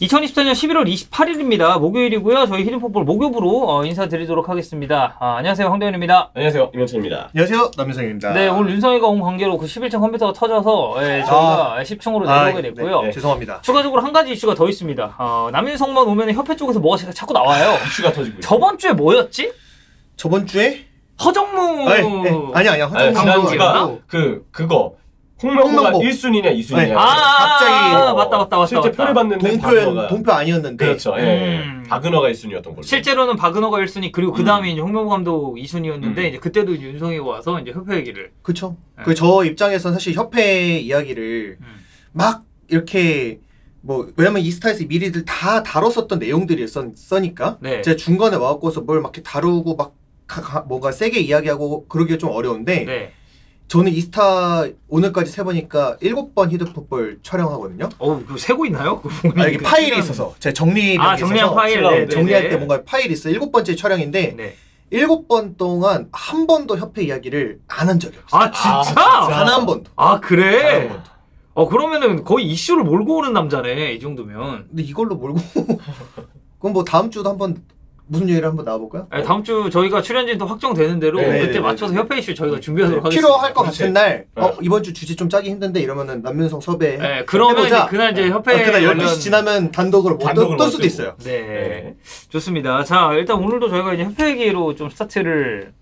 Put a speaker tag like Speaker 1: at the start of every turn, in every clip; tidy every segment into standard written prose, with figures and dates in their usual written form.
Speaker 1: 2024년 11월 28일입니다. 목요일이고요. 저희 히든풋볼 목요부로 인사드리도록 하겠습니다. 안녕하세요. 황대현입니다.
Speaker 2: 안녕하세요. 임현철입니다.
Speaker 3: 안녕하세요. 남윤성입니다.
Speaker 1: 네, 오늘 윤성이가 온 관계로 그 11층 컴퓨터가 터져서 저희가 10층으로 내려오게 됐고요.
Speaker 3: 네, 죄송합니다.
Speaker 1: 추가적으로 한 가지 이슈가 더 있습니다. 남윤성만 오면 협회 쪽에서 뭐가 자꾸 나와요.
Speaker 2: 이슈가 터지고
Speaker 1: 저번 주에 뭐였지?
Speaker 3: 저번 주에
Speaker 1: 허정무.
Speaker 3: 아니야. 허정무
Speaker 2: 지난주가 그거 홍명보가 1순위냐 2순위냐.
Speaker 3: 네.
Speaker 1: 갑자기 맞다.
Speaker 2: 실제 표를 봤는데
Speaker 3: 동표 아니었는데.
Speaker 2: 그렇죠. 박은호가 1순위였던 걸로.
Speaker 1: 실제로는 박은호가 1순위 그리고 그 다음에 이제 홍명보 감독 2순위였는데 이제 그때도 이제 윤성이가 와서 이제 협회 얘기를.
Speaker 3: 그렇죠. 그 저 입장에서는 사실 협회 이야기를 막 이렇게 뭐 왜냐면 이스타에서 미리들 다 다뤘었던 내용들이었으니까
Speaker 1: 네.
Speaker 3: 제가 중간에 와갖고서 뭘 막 이렇게 다루고 막 뭔가 세게 이야기하고 그러기가 좀 어려운데.
Speaker 1: 네.
Speaker 3: 저는 이스타 오늘까지 세보니까 7번 히든풋볼 촬영하거든요.
Speaker 1: 그거 세고 있나요?
Speaker 3: 이게 파일이 있어서 제가 정리한
Speaker 1: 파일.
Speaker 3: 네, 정리할 때 뭔가 파일이 있어. 7번째 촬영인데
Speaker 1: 네.
Speaker 3: 7번 동안 한 번도 협회 이야기를 안 한 적이 없어요.
Speaker 1: 진짜?
Speaker 3: 단 한 번도.
Speaker 1: 그래?
Speaker 3: 단 한 번도.
Speaker 1: 그러면은 거의 이슈를 몰고 오는 남자네, 이 정도면.
Speaker 3: 근데 이걸로 몰고 그럼 뭐 다음 주도 한번 무슨 얘기를 한번 나와볼까요?
Speaker 1: 다음 주 저희가 출연진도 확정되는 대로 그때 맞춰서 협회 이슈 저희가 준비하도록 하겠습니다.
Speaker 3: 필요할 것 같은 날 이번 주 주제 좀 짜기 힘든데 이러면은 남윤성 섭외
Speaker 1: 그러면 이제 그날 이제 협회
Speaker 3: 그날 12시 지나면 단독으로 뜰 수도 있어요.
Speaker 1: 네. 좋습니다. 자, 일단 오늘도 저희가 이제 협회 얘기로 좀 스타트를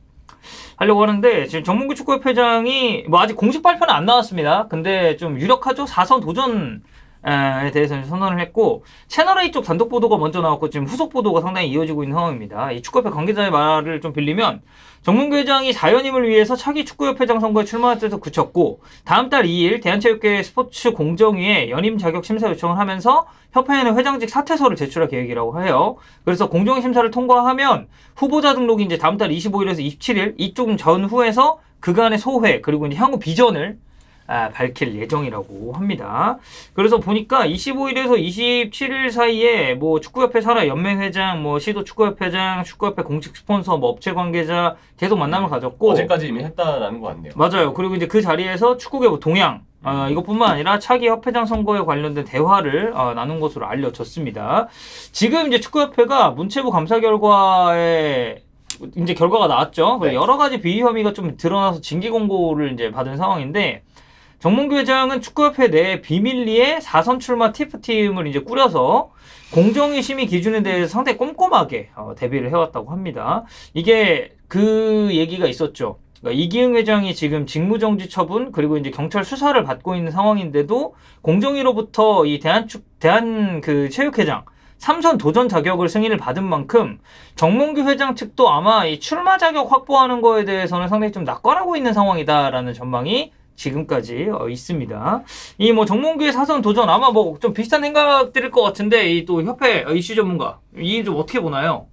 Speaker 1: 하려고 하는데 지금 정몽규 축구협회장이 뭐 아직 공식 발표는 안 나왔습니다. 근데 좀 유력하죠. 4선 도전 에 대해서는 선언을 했고 채널A 쪽 단독 보도가 먼저 나왔고 지금 후속 보도가 상당히 이어지고 있는 상황입니다. 이 축구협회 관계자의 말을 좀 빌리면 정몽규 회장이 자연임을 위해서 차기 축구협회장 선거에 출마할 뜻을 굳혔고 다음 달 2일 대한체육회 스포츠 공정위에 연임 자격 심사 요청을 하면서 협회에는 회장직 사퇴서를 제출할 계획이라고 해요. 그래서 공정위 심사를 통과하면 후보자 등록이 이제 다음 달 25일에서 27일 이쪽 전후에서 그간의 소회 그리고 이제 향후 비전을 밝힐 예정이라고 합니다. 그래서 보니까 25일에서 27일 사이에 뭐 축구협회 산하 연맹회장, 뭐 시도 축구협회장, 축구협회 공식 스폰서, 뭐 업체 관계자 계속 만남을 가졌고
Speaker 2: 어제까지 이미 했다라는 거 같네요.
Speaker 1: 맞아요. 그리고 이제 그 자리에서 축구계보 동향 이것뿐만 아니라 차기 협회장 선거에 관련된 대화를 나눈 것으로 알려졌습니다. 지금 이제 축구협회가 문체부 감사 결과에 이제 결과가 나왔죠.
Speaker 2: 네.
Speaker 1: 여러 가지 비위 혐의가 좀 드러나서 징계 공고를 이제 받은 상황인데. 정몽규 회장은 축구협회 내 비밀리에 4선 출마 TF팀을 이제 꾸려서 공정위 심의 기준에 대해서 상당히 꼼꼼하게 대비를 해왔다고 합니다. 이게 그 얘기가 있었죠. 그러니까 이기흥 회장이 지금 직무정지 처분 그리고 이제 경찰 수사를 받고 있는 상황인데도 공정위로부터 이 대한 그 체육회장 3선 도전 자격을 승인을 받은 만큼 정몽규 회장 측도 아마 이 출마 자격 확보하는 거에 대해서는 상당히 좀 낙관하고 있는 상황이다라는 전망이 지금까지 있습니다. 이 뭐 정몽규의 4선 도전 아마 뭐 좀 비슷한 생각들일 것 같은데 이 또 협회 이슈 전문가 이 좀 어떻게 보나요?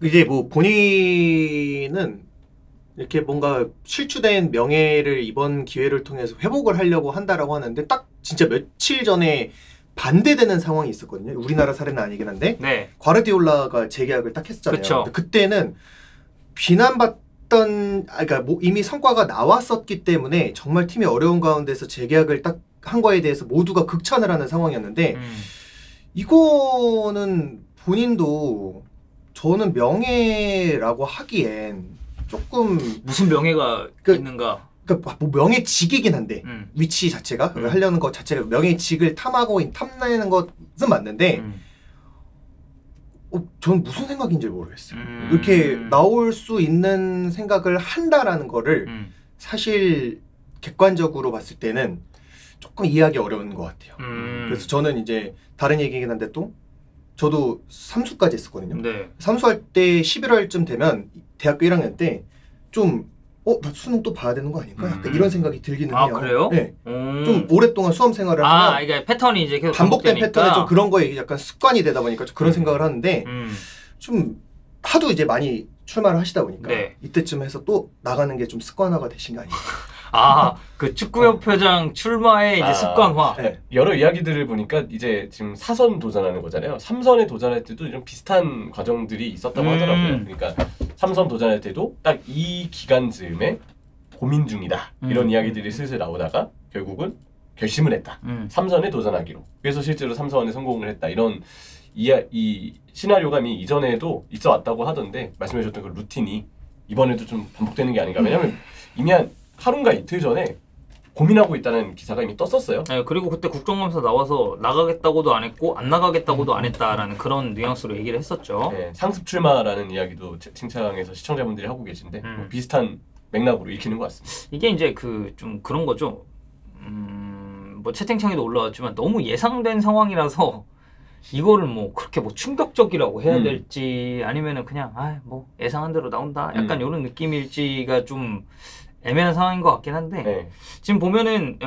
Speaker 3: 이제 뭐 본인은 이렇게 뭔가 실추된 명예를 이번 기회를 통해서 회복을 하려고 한다라고 하는데 딱 진짜 며칠 전에 반대되는 상황이 있었거든요. 우리나라 사례는 아니긴 한데 과르디올라가 재계약을 딱 했잖아요. 근데 그때는 그러니까 뭐 이미 성과가 나왔었기 때문에 정말 팀이 어려운 가운데서 재계약을 딱 한 거에 대해서 모두가 극찬을 하는 상황이었는데 이거는 본인도 저는 명예라고 하기엔 조금
Speaker 1: 무슨 명예가 있는가?
Speaker 3: 그러니까 뭐 명예직이긴 한데 위치 자체가 하려는 것 자체가 명예직을 탐내는 것은 맞는데. 전 무슨 생각인지 모르겠어요. 이렇게 나올 수 있는 생각을 한다라는 거를 사실 객관적으로 봤을 때는 조금 이해하기 어려운 것 같아요. 그래서 저는 이제 다른 얘기긴 한데 또 저도 삼수까지 했었거든요. 삼수할 때 11월쯤 되면 대학교 1학년 때 좀 나 수능 또 봐야 되는 거 아닌가? 약간 이런 생각이 들기는 해요.
Speaker 1: 그래요?
Speaker 3: 네. 좀 오랫동안 수험 생활을 하면
Speaker 1: 이게 패턴이 이제 계속
Speaker 3: 반복된 패턴에 좀 그런 거에 약간 습관이 되다 보니까 좀 그런 생각을 하는데 좀 하도 이제 많이 출마를 하시다 보니까 이때쯤 해서 또 나가는 게 좀 습관화가 되신 거 아니에요?
Speaker 1: 그 축구협회장 출마의 이제 습관화.
Speaker 2: 여러 이야기들을 보니까 이제 지금 4선 도전하는 거잖아요. 3선에 도전할 때도 이런 비슷한 과정들이 있었다고 하더라고요. 그러니까 3선 도전할 때도 딱 이 기간 즈음에 고민 중이다. 이런 이야기들이 슬슬 나오다가 결국은 결심을 했다. 삼선에 도전하기로. 그래서 실제로 삼선에 성공을 했다. 이런 이 시나리오가 이전에도 있어 왔다고 하던데 말씀해 주셨던 그 루틴이 이번에도 좀 반복되는 게 아닌가. 왜냐면 이미 한 하루인가 이틀 전에 고민하고 있다는 기사가 이미 떴었어요.
Speaker 1: 네, 그리고 그때 국정감사 나와서 나가겠다고도 안 했고 안 나가겠다고도 안 했다라는 그런 뉘앙스로 얘기를 했었죠.
Speaker 2: 네, 상습 출마라는 이야기도 채팅창에서 시청자분들이 하고 계신데 뭐 비슷한 맥락으로 읽히는 것 같습니다.
Speaker 1: 이게 이제 그 좀 그런 거죠. 뭐 채팅창에도 올라왔지만 너무 예상된 상황이라서 이거를 뭐 그렇게 뭐 충격적이라고 해야 될지 아니면은 그냥 뭐 예상한 대로 나온다 약간 이런 느낌일지가 좀 애매한 상황인 것 같긴 한데
Speaker 2: 네.
Speaker 1: 지금 보면은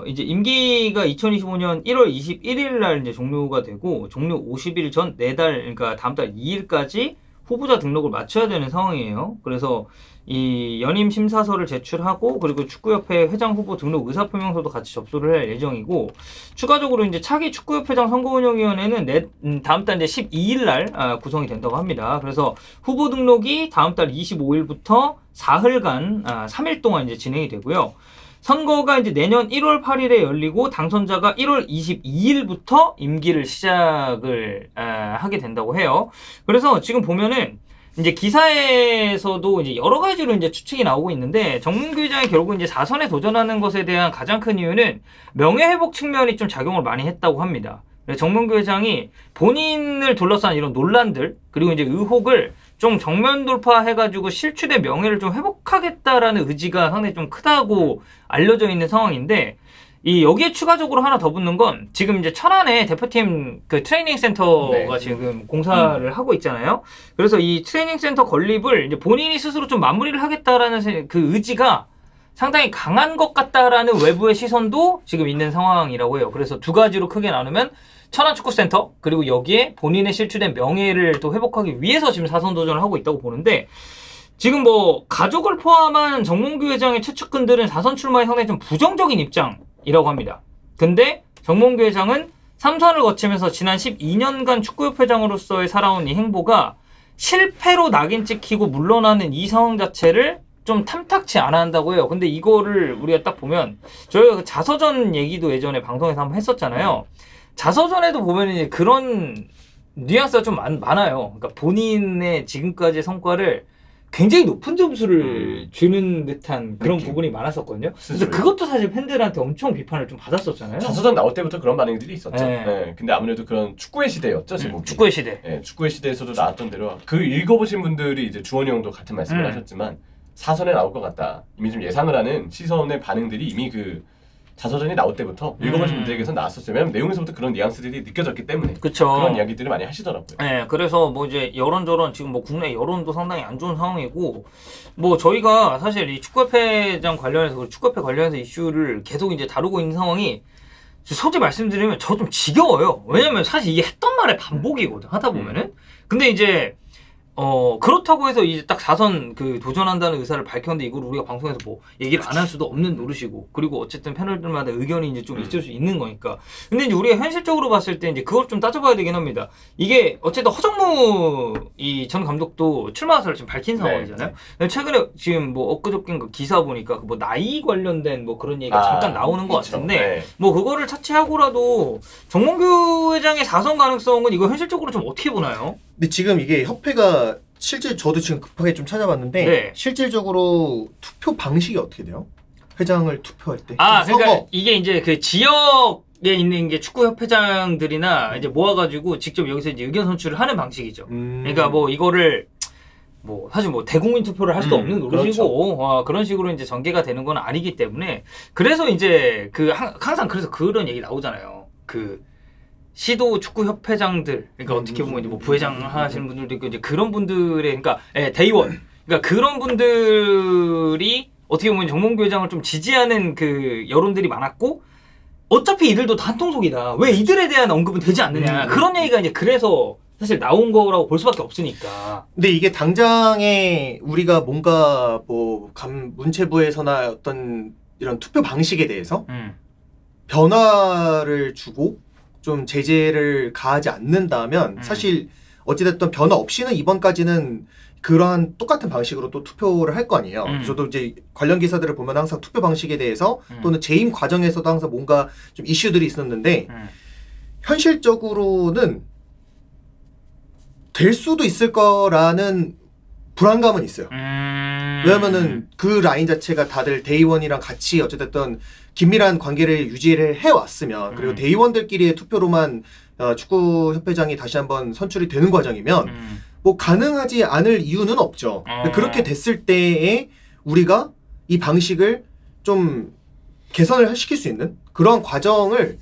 Speaker 1: 이제 임기가 2025년 1월 21일 날 이제 종료가 되고 종료 50일 전 4달 그러니까 다음 달 2일까지 후보자 등록을 마쳐야 되는 상황이에요. 그래서 이 연임 심사서를 제출하고 그리고 축구협회 회장 후보 등록 의사표명서도 같이 접수를 할 예정이고 추가적으로 이제 차기 축구협회장 선거운영위원회는 다음 달 이제 12일 날 구성이 된다고 합니다. 그래서 후보 등록이 다음 달 25일부터 사흘간 3일 동안 이제 진행이 되고요. 선거가 이제 내년 1월 8일에 열리고 당선자가 1월 22일부터 임기를 시작을 하게 된다고 해요. 그래서 지금 보면은 이제 기사에서도 이제 여러 가지로 이제 추측이 나오고 있는데 정문규 회장이 결국 이제 4선에 도전하는 것에 대한 가장 큰 이유는 명예회복 측면이 좀 작용을 많이 했다고 합니다. 정문규 회장이 본인을 둘러싼 이런 논란들 그리고 이제 의혹을 좀 정면 돌파해가지고 실추된 명예를 좀 회복하겠다라는 의지가 상당히 좀 크다고 알려져 있는 상황인데 여기에 추가적으로 하나 더 붙는 건 지금 이제 천안에 대표팀 그 트레이닝 센터가 지금 공사를 하고 있잖아요. 그래서 이 트레이닝 센터 건립을 이제 본인이 스스로 좀 마무리를 하겠다라는 그 의지가 상당히 강한 것 같다라는 외부의 시선도 지금 있는 상황이라고 해요. 그래서 두 가지로 크게 나누면 천안축구센터 그리고 여기에 본인의 실추된 명예를 또 회복하기 위해서 지금 사선 도전을 하고 있다고 보는데 지금 뭐 가족을 포함한 정몽규 회장의 최측근들은 사선 출마에 상당히 좀 부정적인 입장이라고 합니다. 근데 정몽규 회장은 3선을 거치면서 지난 12년간 축구협회장으로서의 살아온 이 행보가 실패로 낙인 찍히고 물러나는 이 상황 자체를 좀 탐탁치 않아 한다고 해요. 근데 이거를 우리가 딱 보면 저희가 그 자서전 얘기도 예전에 방송에서 한번 했었잖아요. 자서전에도 보면 이제 그런 뉘앙스가 좀 많아요. 그러니까 본인의 지금까지의 성과를 굉장히 높은 점수를 주는 듯한 그런 부분이 많았었거든요. 그래서 그것도 사실 팬들한테 엄청 비판을 좀 받았었잖아요.
Speaker 2: 자서전 나올 때부터 그런 반응들이 있었죠.
Speaker 1: 네.
Speaker 2: 네. 근데 아무래도 그런 축구의 시대였죠. 지금
Speaker 1: 축구의 시대.
Speaker 2: 네, 축구의 시대에서도 나왔던 대로 그 읽어보신 분들이 이제 주원이 형도 같은 말씀을 하셨지만 사선에 나올 것 같다. 이미 좀 예상을 하는 시선의 반응들이 이미 그 자서전이 나올 때부터 읽어보신 분들에게서 나왔었어요. 왜냐면 내용에서부터 그런 뉘앙스들이 느껴졌기 때문에
Speaker 1: 그쵸.
Speaker 2: 그런 이야기들을 많이 하시더라고요.
Speaker 1: 네, 그래서 뭐 이제 여론저론 지금 뭐 국내 여론도 상당히 안 좋은 상황이고 뭐 저희가 사실 이 축구협회장 관련해서 축구협회 관련해서 이슈를 계속 이제 다루고 있는 상황이 솔직히 말씀드리면 저 좀 지겨워요. 왜냐면 사실 이게 했던 말의 반복이거든 하다 보면은. 근데 이제 그렇다고 해서 이제 딱 4선 그 도전한다는 의사를 밝혔는데 이걸 우리가 방송에서 뭐 얘기를 안 할 수도 없는 노릇이고 그리고 어쨌든 패널들마다 의견이 이제 좀 있을 수 있는 거니까. 근데 이제 우리가 현실적으로 봤을 때 이제 그걸 좀 따져봐야 되긴 합니다. 이게 어쨌든 허정무 이 전 감독도 출마 의사를 지금 밝힌 상황이잖아요. 네. 최근에 지금 뭐 엊그저께인가 기사 보니까 뭐 나이 관련된 뭐 그런 얘기가 잠깐 나오는 것 같은데
Speaker 2: 네.
Speaker 1: 뭐 그거를 차치하고라도 정몽규 회장의 4선 가능성은 이거 현실적으로 좀 어떻게 보나요?
Speaker 3: 근데 지금 이게 협회가 실제 저도 지금 급하게 좀 찾아봤는데
Speaker 1: 네.
Speaker 3: 실질적으로 투표 방식이 어떻게 돼요? 회장을 투표할 때.
Speaker 1: 그러니까 이게 이제 그 지역에 있는 게 축구협회장들이나 이제 모아가지고 직접 여기서 이제 의견 선출을 하는 방식이죠. 그러니까 뭐 이거를 뭐 사실 뭐 대국민 투표를 할 수도 없는 노릇이고 그렇죠. 그런 식으로 이제 전개가 되는 건 아니기 때문에 그래서 이제 그 항상 그래서 그런 얘기 나오잖아요. 그 시도 축구 협회장들 그러니까 어떻게 보면 이제 뭐 부회장 하시는 분들도 있고 이제 그런 분들의 그러니까 대의원 그러니까 그런 분들이 어떻게 보면 정몽규 회장을 좀 지지하는 그 여론들이 많았고 어차피 이들도 다 한통속이다. 왜 이들에 대한 언급은 되지 않느냐. 그런 얘기가 이제 그래서 사실 나온 거라고 볼 수밖에 없으니까.
Speaker 3: 근데 이게 당장에 우리가 뭔가 뭐 문체부에서나 어떤 이런 투표 방식에 대해서 변화를 주고 좀 제재를 가하지 않는다면 사실 어찌됐든 변화 없이는 이번까지는 그러한 똑같은 방식으로 또 투표를 할 거 아니에요. 저도 이제 관련 기사들을 보면 항상 투표 방식에 대해서 또는 재임 과정에서도 항상 뭔가 좀 이슈들이 있었는데 현실적으로는 될 수도 있을 거라는 불안감은 있어요. 왜냐면은 그 라인 자체가 다들 대의원이랑 같이 어쨌든 긴밀한 관계를 유지를 해왔으면 그리고 대의원들끼리의 투표로만 축구협회장이 다시 한번 선출이 되는 과정이면 뭐 가능하지 않을 이유는 없죠. 그렇게 됐을 때에 우리가 이 방식을 좀 개선을 시킬 수 있는 그런 과정을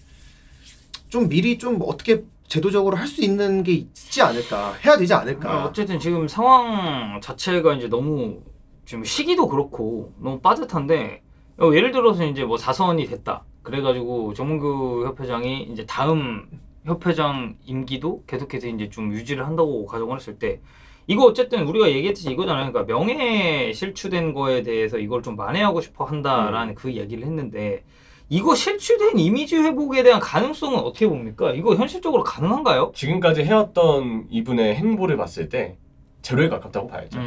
Speaker 3: 좀 미리 좀 어떻게 제도적으로 할 수 있는 게 있지 않을까, 해야 되지 않을까.
Speaker 1: 어쨌든 지금 상황 자체가 이제 너무 지금 시기도 그렇고 너무 빠듯한데 예를 들어서 이제 뭐 4선이 됐다. 그래가지고 정몽규 협회장이 이제 다음 협회장 임기도 계속해서 이제 좀 유지를 한다고 가정을 했을 때 이거 어쨌든 우리가 얘기했듯이 이거잖아요. 그러니까 명예 실추된 거에 대해서 이걸 좀 만회하고 싶어 한다라는 그 얘기를 했는데 이거 실추된 이미지 회복에 대한 가능성은 어떻게 봅니까? 이거 현실적으로 가능한가요?
Speaker 2: 지금까지 해왔던 이분의 행보를 봤을 때 제로에 가깝다고 봐야죠.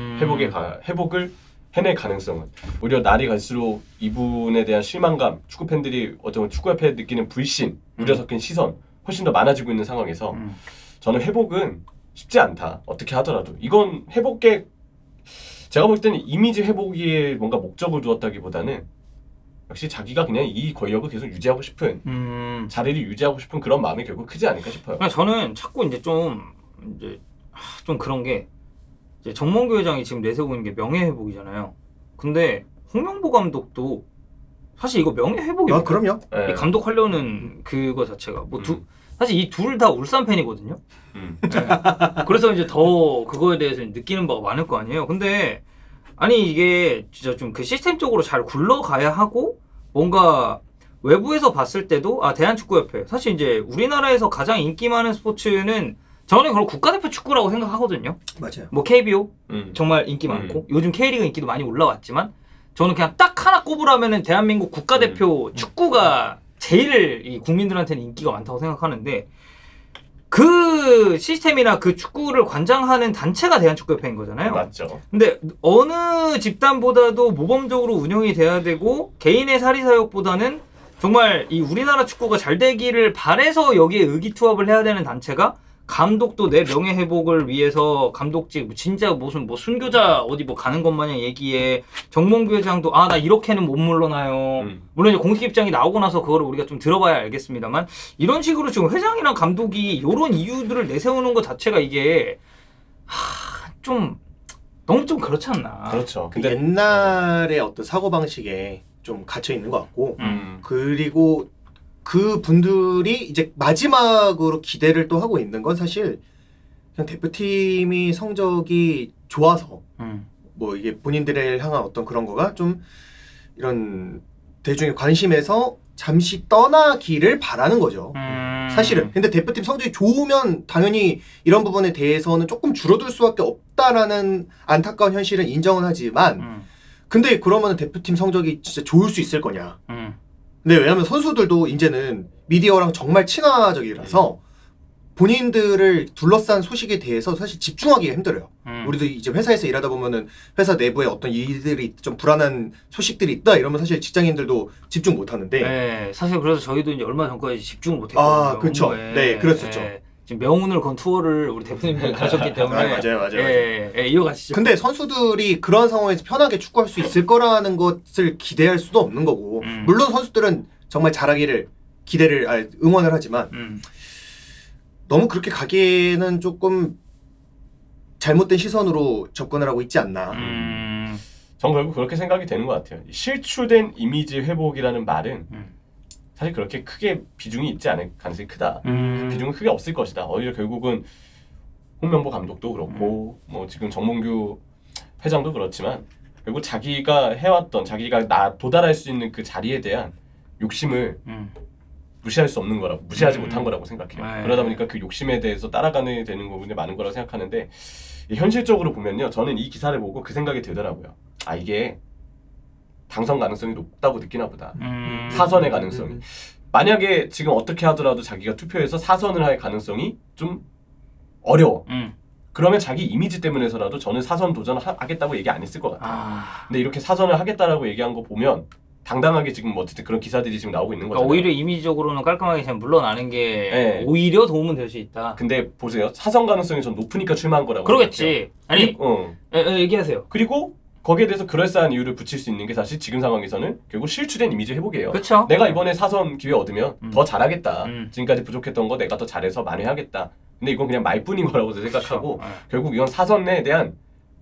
Speaker 2: 회복을 해낼 가능성은 오히려 날이 갈수록 이분에 대한 실망감, 축구 팬들이 어떤 축구협회에 느끼는 불신, 우려 섞인 시선 훨씬 더 많아지고 있는 상황에서 저는 회복은 쉽지 않다. 어떻게 하더라도 이건 회복에 제가 볼 때는 이미지 회복에 뭔가 목적을 두었다기보다는 역시 자기가 그냥 이 권력을 계속 유지하고 싶은 자리를 유지하고 싶은 그런 마음이 결국 크지 않을까 싶어요.
Speaker 1: 저는 자꾸 이제 좀 그런 게 이제 정몽규 회장이 지금 내세우고 있는 게 명예 회복이잖아요. 근데 홍명보 감독도 사실 이거 명예 회복입니다.
Speaker 3: 그럼요.
Speaker 1: 이 감독하려는 그거 자체가 뭐 사실 이 둘 다 울산 팬이거든요. 네. 그래서 이제 더 그거에 대해서 느끼는 바가 많을 거 아니에요. 근데 아니 이게 진짜 좀 그 시스템적으로 잘 굴러가야 하고 뭔가 외부에서 봤을 때도 대한축구협회 사실 이제 우리나라에서 가장 인기 많은 스포츠는 저는 그걸 국가대표 축구라고 생각하거든요.
Speaker 3: 맞아요.
Speaker 1: 뭐 KBO 정말 인기 많고 요즘 K리그 인기도 많이 올라왔지만 저는 그냥 딱 하나 꼽으라면은 대한민국 국가대표 축구가 제일 이 국민들한테는 인기가 많다고 생각하는데 그 시스템이나 그 축구를 관장하는 단체가 대한축구협회인 거잖아요.
Speaker 2: 맞죠.
Speaker 1: 근데 어느 집단보다도 모범적으로 운영이 돼야 되고 개인의 사리사욕보다는 정말 이 우리나라 축구가 잘 되기를 바래서 여기에 의기투합을 해야 되는 단체가 감독도 내 명예 회복을 위해서 감독직 진짜 무슨 뭐 순교자 어디 뭐 가는 것 마냥 얘기해. 정몽규 회장도 나 이렇게는 못 물러나요. 물론 이제 공식 입장이 나오고 나서 그거를 우리가 좀 들어봐야 알겠습니다만 이런 식으로 지금 회장이랑 감독이 이런 이유들을 내세우는 것 자체가 이게 좀 너무 좀 그렇지 않나.
Speaker 2: 그렇죠.
Speaker 3: 근데 옛날의 어떤 사고방식에 좀 갇혀 있는 것 같고 그리고 그 분들이 이제 마지막으로 기대를 또 하고 있는 건 사실 그냥 대표팀이 성적이 좋아서 뭐 이게 본인들을 향한 어떤 그런 거가 좀 이런 대중의 관심에서 잠시 떠나기를 바라는 거죠. 사실은. 근데 대표팀 성적이 좋으면 당연히 이런 부분에 대해서는 조금 줄어들 수밖에 없다라는 안타까운 현실은 인정은 하지만 근데 그러면 대표팀 성적이 진짜 좋을 수 있을 거냐. 근데 왜냐면 선수들도 이제는 미디어랑 정말 친화적이라서 본인들을 둘러싼 소식에 대해서 사실 집중하기가 힘들어요. 우리도 이제 회사에서 일하다 보면은 회사 내부에 어떤 일들이 좀 불안한 소식들이 있다 이러면 사실 직장인들도 집중 못 하는데.
Speaker 1: 네, 사실 그래서 저희도 이제 얼마 전까지 집중을 못 했거든요.
Speaker 3: 그렇죠. 네, 그랬었죠.
Speaker 1: 지금 명운을 건 투어를 우리 대표님들이 가셨기 때문에
Speaker 3: 맞아요.
Speaker 1: 이어가시죠.
Speaker 3: 근데 선수들이 그런 상황에서 편하게 축구할 수 있을 거라는 것을 기대할 수도 없는 거고 물론 선수들은 정말 잘하기를 응원을 하지만 너무 그렇게 가기에는 조금 잘못된 시선으로 접근을 하고 있지 않나.
Speaker 2: 전 결국 그렇게 생각이 되는 것 같아요. 실추된 이미지 회복이라는 말은 사실 그렇게 크게 비중이 있지 않을 가능성이 크다. 그 비중은 크게 없을 것이다. 오히려 결국은 홍명보 감독도 그렇고 뭐 지금 정몽규 회장도 그렇지만 결국 자기가 해왔던 자기가 도달할 수 있는 그 자리에 대한 욕심을 무시할 수 없는 거라고 무시하지 못한 거라고 생각해요. 그러다 보니까 그 욕심에 대해서 따라가는 되는 부분이 많은 거라고 생각하는데 현실적으로 보면요. 저는 이 기사를 보고 그 생각이 들더라고요. 이게 당선 가능성이 높다고 느끼나 보다. 사선의 가능성이. 만약에 지금 어떻게 하더라도 자기가 투표해서 사선을 할 가능성이 좀 어려워. 그러면 자기 이미지 때문에서라도 저는 4선 도전하겠다고 얘기 안 했을 것 같아요. 근데 이렇게 4선을 하겠다라고 얘기한 거 보면 당당하게 지금 뭐 어쨌든 그런 기사들이 지금 나오고 있는 거잖아요.
Speaker 1: 오히려 이미지적으로는 깔끔하게 그냥 물러나는 게
Speaker 2: 네.
Speaker 1: 오히려 도움은 될 수 있다.
Speaker 2: 근데 보세요. 4선 가능성이 좀 높으니까 출마한 거라고.
Speaker 1: 그러겠지. 아니, 얘기하세요.
Speaker 2: 그리고 거기에 대해서 그럴싸한 이유를 붙일 수 있는 게 사실 지금 상황에서는 결국 실추된 이미지 회복이에요.
Speaker 1: 그렇죠.
Speaker 2: 내가 이번에 4선 기회 얻으면 더 잘하겠다.
Speaker 1: 음.
Speaker 2: 지금까지 부족했던 거 내가 더 잘해서 만회하겠다. 근데 이건 그냥 말뿐인 거라고 생각하고
Speaker 1: 그렇죠.
Speaker 2: 결국 이건 4선에 대한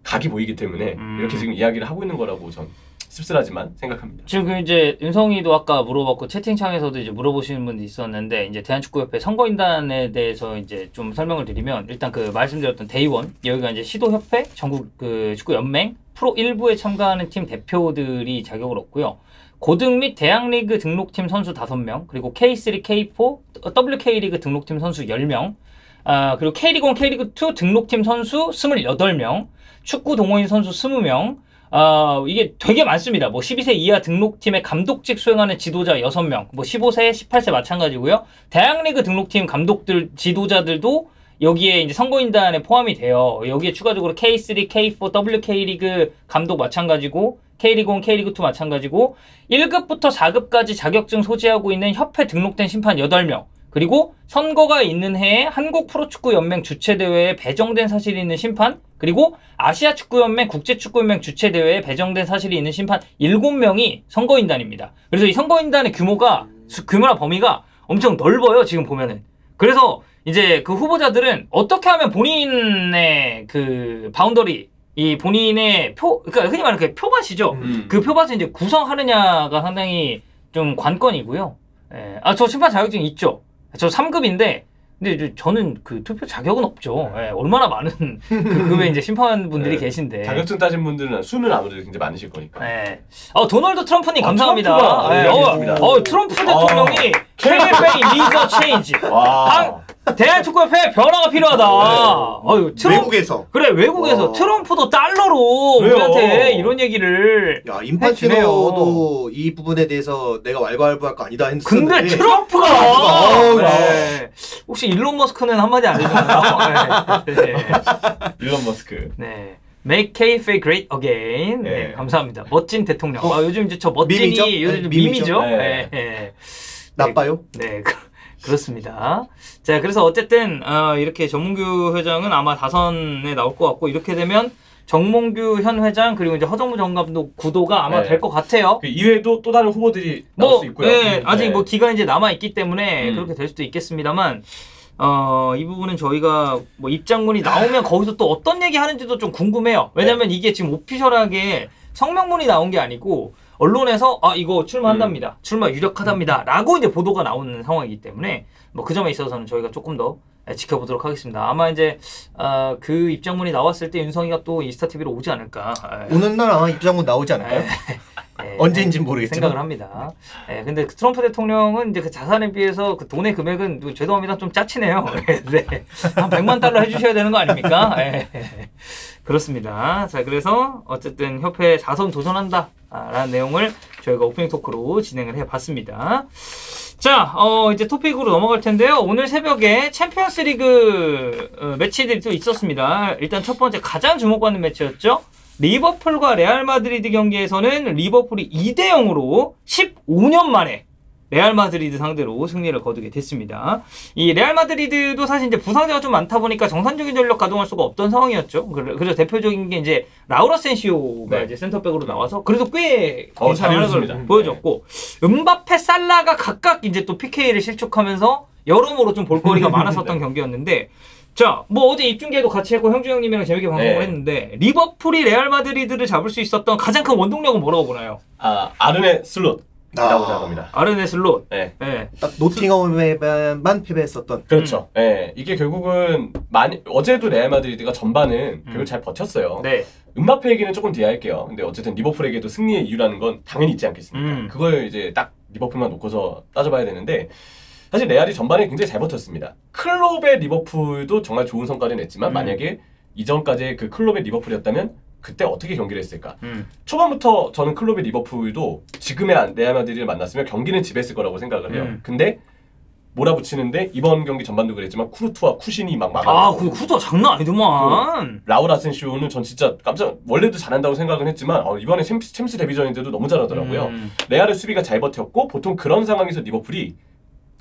Speaker 2: 각이 보이기 때문에 이렇게 지금 이야기를 하고 있는 거라고 전 씁쓸하지만 생각합니다.
Speaker 1: 지금 이제 윤성이도 아까 물어봤고 채팅창에서도 이제 물어보시는 분도 있었는데 이제 대한축구협회 선거인단에 대해서 이제 좀 설명을 드리면 일단 그 말씀드렸던 데이원 여기가 이제 시도협회 전국 그 축구 연맹 프로 1부에 참가하는 팀 대표들이 자격을 얻고요. 고등 및 대학리그 등록팀 선수 5명, 그리고 K3, K4, WK리그 등록팀 선수 10명, 그리고 K리그1, K리그2 등록팀 선수 28명, 축구 동호인 선수 20명, 이게 되게 많습니다. 뭐 12세 이하 등록팀의 감독직 수행하는 지도자 6명, 뭐 15세, 18세 마찬가지고요. 대학리그 등록팀 감독들, 지도자들도 여기에 이제 선거인단에 포함이 돼요. 여기에 추가적으로 K3, K4, WK리그 감독 마찬가지고, K리그1, K리그2 마찬가지고, 1급부터 4급까지 자격증 소지하고 있는 협회 등록된 심판 8명, 그리고 선거가 있는 해에 한국 프로축구연맹 주최대회에 배정된 사실이 있는 심판, 그리고 아시아축구연맹, 국제축구연맹 주최대회에 배정된 사실이 있는 심판 7명이 선거인단입니다. 그래서 이 선거인단의 규모나 범위가 엄청 넓어요, 지금 보면은. 그래서 이제 그 후보자들은 어떻게 하면 본인의 그 바운더리, 이 본인의 그러니까 흔히 말하는 그 표밭이죠. 그 표밭을 이제 구성하느냐가 상당히 좀 관건이고요. 예. 저 심판 자격증 있죠. 저 3급인데, 근데 저는 그 투표 자격은 없죠. 예, 얼마나 많은 그 급의 이제 심판분들이 계신데.
Speaker 2: 자격증 따신 분들은 수는 아무래도 굉장히 많으실 거니까.
Speaker 1: 예. 도널드 트럼프님 감사합니다.
Speaker 2: 트럼프가,
Speaker 1: 트럼프 대통령이 캠페인 리더 체인지. 대한축구협회 변화가 필요하다.
Speaker 3: 외국에서.
Speaker 1: 그래, 외국에서 트럼프도 달러로 우리한테 이런 얘기를.
Speaker 3: 야, 인판티노도 이 부분에 대해서 내가 왈가왈부할 거 아니다 했는데.
Speaker 1: 근데 트럼프가. 네. 혹시 일론 머스크는 한마디 안 해주나요? 네.
Speaker 2: 일론 머스크.
Speaker 1: 네. Make K-Fair Great Again. 네, 감사합니다. 멋진 대통령. 요즘 이제 저 멋진이 요즘 밈이죠.
Speaker 3: 네.
Speaker 1: 네.
Speaker 3: 나빠요?
Speaker 1: 네. 그렇습니다. 자, 그래서 어쨌든 이렇게 정몽규 회장은 아마 4선에 나올 것 같고, 이렇게 되면 정몽규 현 회장 그리고 이제 허정무 전 감독 구도가 아마 될 것 같아요.
Speaker 2: 그 이외에도 또 다른 후보들이 나올 수 있고요.
Speaker 1: 아직 뭐 기간이 이제 남아 있기 때문에 그렇게 될 수도 있겠습니다만, 이 부분은 저희가 뭐 입장문이 나오면 거기서 또 어떤 얘기 하는지도 좀 궁금해요. 왜냐면 이게 지금 오피셜하게 성명문이 나온 게 아니고 언론에서 이거 출마한답니다. 출마 유력하답니다. 라고 이제 보도가 나오는 상황이기 때문에 뭐 그 점에 있어서는 저희가 조금 더 지켜보도록 하겠습니다. 아마 이제 그 입장문이 나왔을 때 윤성이가 또 인스타TV로 오지 않을까.
Speaker 3: 오는 날 아마 입장문 나오지 않을까요? 언제인지 모르겠지만
Speaker 1: 생각을 합니다. 근데 트럼프 대통령은 이제 그 자산에 비해서 그 돈의 금액은 죄송합니다, 좀 짜치네요. 네. 한 100만 달러 해주셔야 되는 거 아닙니까? 그렇습니다. 자, 그래서 어쨌든 협회에 4선 도전한다 라는 내용을 저희가 오프닝 토크로 진행을 해봤습니다. 자, 이제 토픽으로 넘어갈 텐데요. 오늘 새벽에 챔피언스 리그 매치들이 또 있었습니다. 일단 첫 번째 가장 주목받는 매치였죠. 리버풀과 레알 마드리드 경기에서는 리버풀이 2대0으로 15년 만에 레알 마드리드 상대로 승리를 거두게 됐습니다. 이 레알 마드리드도 사실 이제 부상자가 좀 많다 보니까 정상적인 전력 가동할 수가 없던 상황이었죠. 그래서 대표적인 게 이제 라우라 센시오가 이제 센터백으로 나와서 그래도 꽤 괜찮은 활약을 보여줬고, 음바페, 살라가 각각 이제 또 PK를 실축하면서 여러모로 좀 볼거리가 많았었던 경기였는데, 자, 뭐 어제 입중계도 같이 했고 형주 형님이랑 재밌게 방송을 했는데, 리버풀이 레알 마드리드를 잡을 수 있었던 가장 큰 원동력은 뭐라고 보나요?
Speaker 2: 아르네 슬롯. 라고 생각합니다.
Speaker 1: 아르네 슬롯.
Speaker 3: 딱 노팅엄에만 패배했었던.
Speaker 2: 그렇죠. 이게 결국은 어제도 레알 마드리드가 전반은 결국 잘 버텼어요. 음바페 얘기는 조금 뒤에 할게요. 근데 어쨌든 리버풀에게도 승리의 이유라는 건 당연히 있지 않겠습니까? 그걸 이제 딱 리버풀만 놓고서 따져봐야 되는데, 사실 레알이 전반에 굉장히 잘 버텼습니다. 클롭의 리버풀도 정말 좋은 성과를 냈지만 만약에 이전까지의 그 클롭의 리버풀이었다면 그때 어떻게 경기를 했을까? 초반부터 저는 클롭의 리버풀도 지금의 레알 마드리드를 만났으면 경기는 지배했을 거라고 생각을 해요. 근데 몰아붙이는데 이번 경기 전반도 그랬지만 쿠르투와 쿠신이 막 막아.
Speaker 1: 아, 그 쿠르투아 장난 아니더만.
Speaker 2: 라울 아센시오는 전 진짜 깜짝 원래도 잘한다고 생각은 했지만 이번에 챔스 데뷔전인데도 너무 잘하더라고요. 레알의 수비가 잘 버텼고 보통 그런 상황에서 리버풀이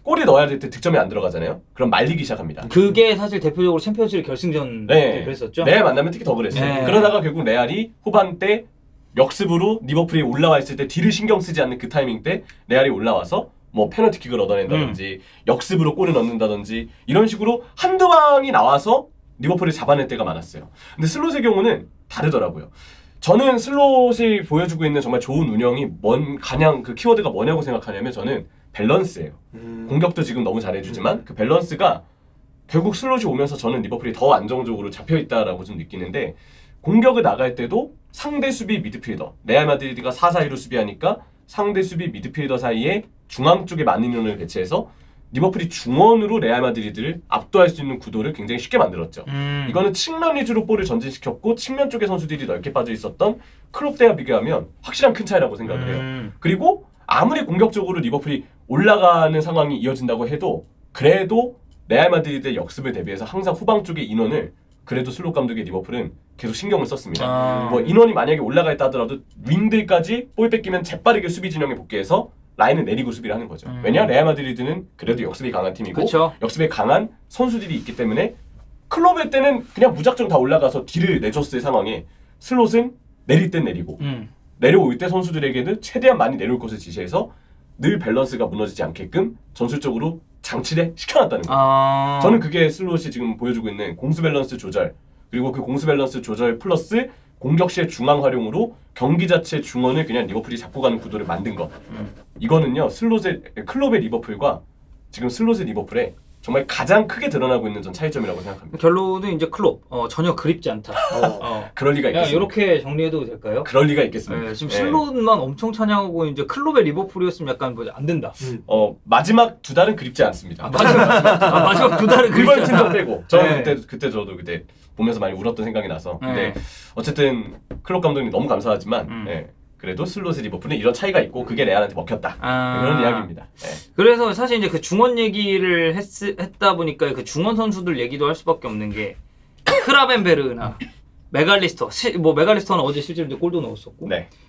Speaker 2: 골이 넣어야 될 때 득점이 안 들어가잖아요. 그럼 말리기 시작합니다.
Speaker 1: 그게 사실 대표적으로 챔피언스리그 결승전 때 그랬었죠.
Speaker 2: 레알 만나면 특히 더 그랬어요.
Speaker 1: 네.
Speaker 2: 그러다가 결국 레알이 후반 때 역습으로 리버풀이 올라와 있을 때 뒤를 신경 쓰지 않는 그 타이밍 때 레알이 올라와서 뭐 페널티킥을 얻어낸다든지 역습으로 골을 넣는다든지 이런 식으로 한두 방이 나와서 리버풀을 잡아낼 때가 많았어요. 근데 슬롯의 경우는 다르더라고요. 저는 슬롯이 보여주고 있는 정말 좋은 운영이 가장 그 키워드가 뭐냐고 생각하냐면 저는 밸런스예요. 공격도 지금 너무 잘해주지만 그 밸런스가 결국 슬롯이 오면서 저는 리버풀이 더 안정적으로 잡혀있다라고 좀 느끼는데 공격을 나갈 때도 상대 수비 미드필더 레알 마드리드가 4-4-2로 수비하니까 상대 수비 미드필더 사이에 중앙 쪽에 많은 인원을 배치해서 리버풀이 중원으로 레알 마드리드를 압도할 수 있는 구도를 굉장히 쉽게 만들었죠. 이거는 측면 위주로 볼을 전진시켰고 측면 쪽에 선수들이 넓게 빠져 있었던 클롭 때와 비교하면 확실한 큰 차이라고 생각을 해요. 그리고 아무리 공격적으로 리버풀이 올라가는 상황이 이어진다고 해도 그래도 레알 마드리드의 역습을 대비해서 항상 후방 쪽의 인원을 그래도 슬롯 감독의 리버풀은 계속 신경을 썼습니다. 뭐 인원이 만약에 올라가 있다 하더라도 윙들까지 볼 뺏기면 재빠르게 수비 진영에 복귀해서 라인을 내리고 수비를 하는 거죠. 왜냐? 레알 마드리드는 그래도 역습이 강한 팀이고
Speaker 1: 그쵸.
Speaker 2: 역습에 강한 선수들이 있기 때문에 클럽의 때는 그냥 무작정 다 올라가서 딜을 내줬을 상황에 슬롯은 내릴 땐 내리고 내려올 때 선수들에게는 최대한 많이 내려올 것을 지시해서 늘 밸런스가 무너지지 않게끔 전술적으로 장치를 시켜놨다는 거예요. 저는 그게 슬롯이 지금 보여주고 있는 공수 밸런스 조절 그리고 그 공수 밸런스 조절 플러스 공격 시의 중앙 활용으로 경기 자체 중원을 그냥 리버풀이 잡고 가는 구도를 만든 것. 이거는요 클럽의 리버풀과 지금 슬롯의 리버풀의 정말 가장 크게 드러나고 있는 전 차이점이라고 생각합니다.
Speaker 1: 결론은 이제 클롭 전혀 그립지 않다.
Speaker 2: 그럴 리가 있겠습니다.
Speaker 1: 이렇게 정리해도 될까요?
Speaker 2: 그럴 리가 있겠습니다.
Speaker 1: 네, 지금 슬롯만 엄청 찬양하고 이제 클롭의 리버풀이었으면 약간 뭐 안 된다.
Speaker 2: 마지막 두 달은 그립지 않습니다.
Speaker 1: 마지막 두 달은 그립지
Speaker 2: 이번 팀도
Speaker 1: 않다.
Speaker 2: 빼고 저는 그때 저도 그때 보면서 많이 울었던 생각이 나서 근데 어쨌든 클롭 감독님 너무 감사하지만 그래도 슬롯의 리버풀은 이런 차이가 있고 그게 레알한테 먹혔다. 그런 이야기입니다.
Speaker 1: 그래서 사실 이제 그 중원 얘기를 했다 보니까 그 중원 선수들 얘기도 할 수밖에 없는 게 크라벤베르나 메갈리스터, 메갈리스터는 어제 실제로 골도 넣었었고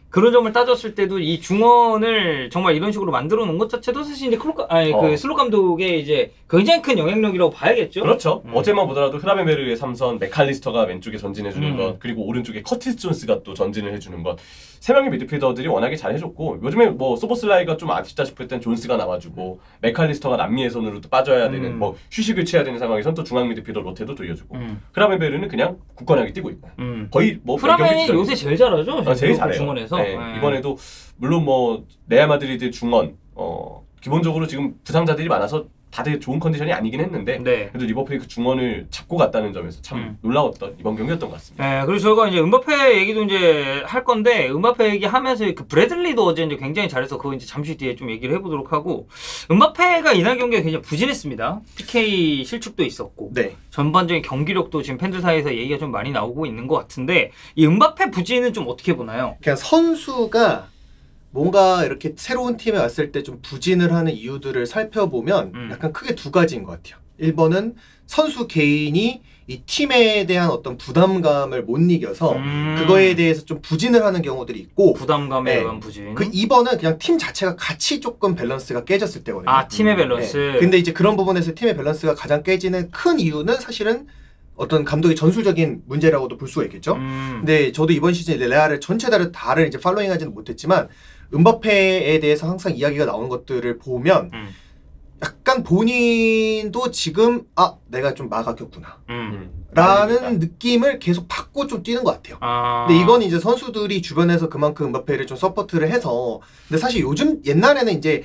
Speaker 1: 그런 점을 따졌을 때도 이 중원을 정말 이런 식으로 만들어 놓은 것 자체도 사실 이제 그 슬롯 감독의 이제 굉장히 큰 영향력이라고 봐야겠죠.
Speaker 2: 그렇죠. 어제만 보더라도 크라벤베르의 3선, 메칼리스터가 왼쪽에 전진해주는 것, 그리고 오른쪽에 커티스 존스가 또 전진을 해주는 것. 세 명의 미드필더들이 워낙에 잘 해줬고 요즘에 뭐 소보슬라이가 좀 아쉽다 싶을 땐 존스가 나와주고 메칼리스터가 남미의 손으로 또 빠져야 되는 뭐 휴식을 취해야 되는 상황에선 또 중앙 미드필더 로테도 돌려주고 크라벤베르는 그냥 굳건하게 뛰고 있고 거의 뭐
Speaker 1: 크라벤이 요새 제일 잘하죠.
Speaker 2: 제일 잘해요.
Speaker 1: 중원에서.
Speaker 2: 이번에도 물론 뭐 레알 마드리드 중원 기본적으로 지금 부상자들이 많아서 다들 좋은 컨디션이 아니긴 했는데 그래도 리버풀이 그 중원을 잡고 갔다는 점에서 참 놀라웠던 이번 경기였던 것 같습니다.
Speaker 1: 그리고 저희가 이제 음바페 얘기도 이제 할 건데 음바페 얘기하면서 그 브래들리도 어제 이제 굉장히 잘해서 그거 이제 잠시 뒤에 좀 얘기를 해보도록 하고 음바페가 이날 경기가 굉장히 부진했습니다. PK 실축도 있었고 전반적인 경기력도 지금 팬들 사이에서 얘기가 좀 많이 나오고 있는 것 같은데 이 음바페 부진은 좀 어떻게 보나요?
Speaker 3: 그냥 선수가 뭔가 이렇게 새로운 팀에 왔을 때 좀 부진을 하는 이유들을 살펴보면 약간 크게 두 가지인 것 같아요. 1번은 선수 개인이 이 팀에 대한 어떤 부담감을 못 이겨서 그거에 대해서 좀 부진을 하는 경우들이 있고
Speaker 1: 부담감에 의한 부진.
Speaker 3: 그 2번은 그냥 팀 자체가 같이 조금 밸런스가 깨졌을 때거든요.
Speaker 1: 팀의 밸런스.
Speaker 3: 근데 이제 그런 부분에서 팀의 밸런스가 가장 깨지는 큰 이유는 사실은 어떤 감독의 전술적인 문제라고도 볼 수가 있겠죠. 근데 저도 이번 시즌 레알을 전체 다를 이제 팔로잉하지는 못했지만 음바페에 대해서 항상 이야기가 나오는 것들을 보면 약간 본인도 지금 내가 좀 막았겠구나 라는 느낌을 계속 받고 좀 뛰는 것 같아요. 근데 이건 이제 선수들이 주변에서 그만큼 음바페를 좀 서포트를 해서 근데 사실 요즘 옛날에는 이제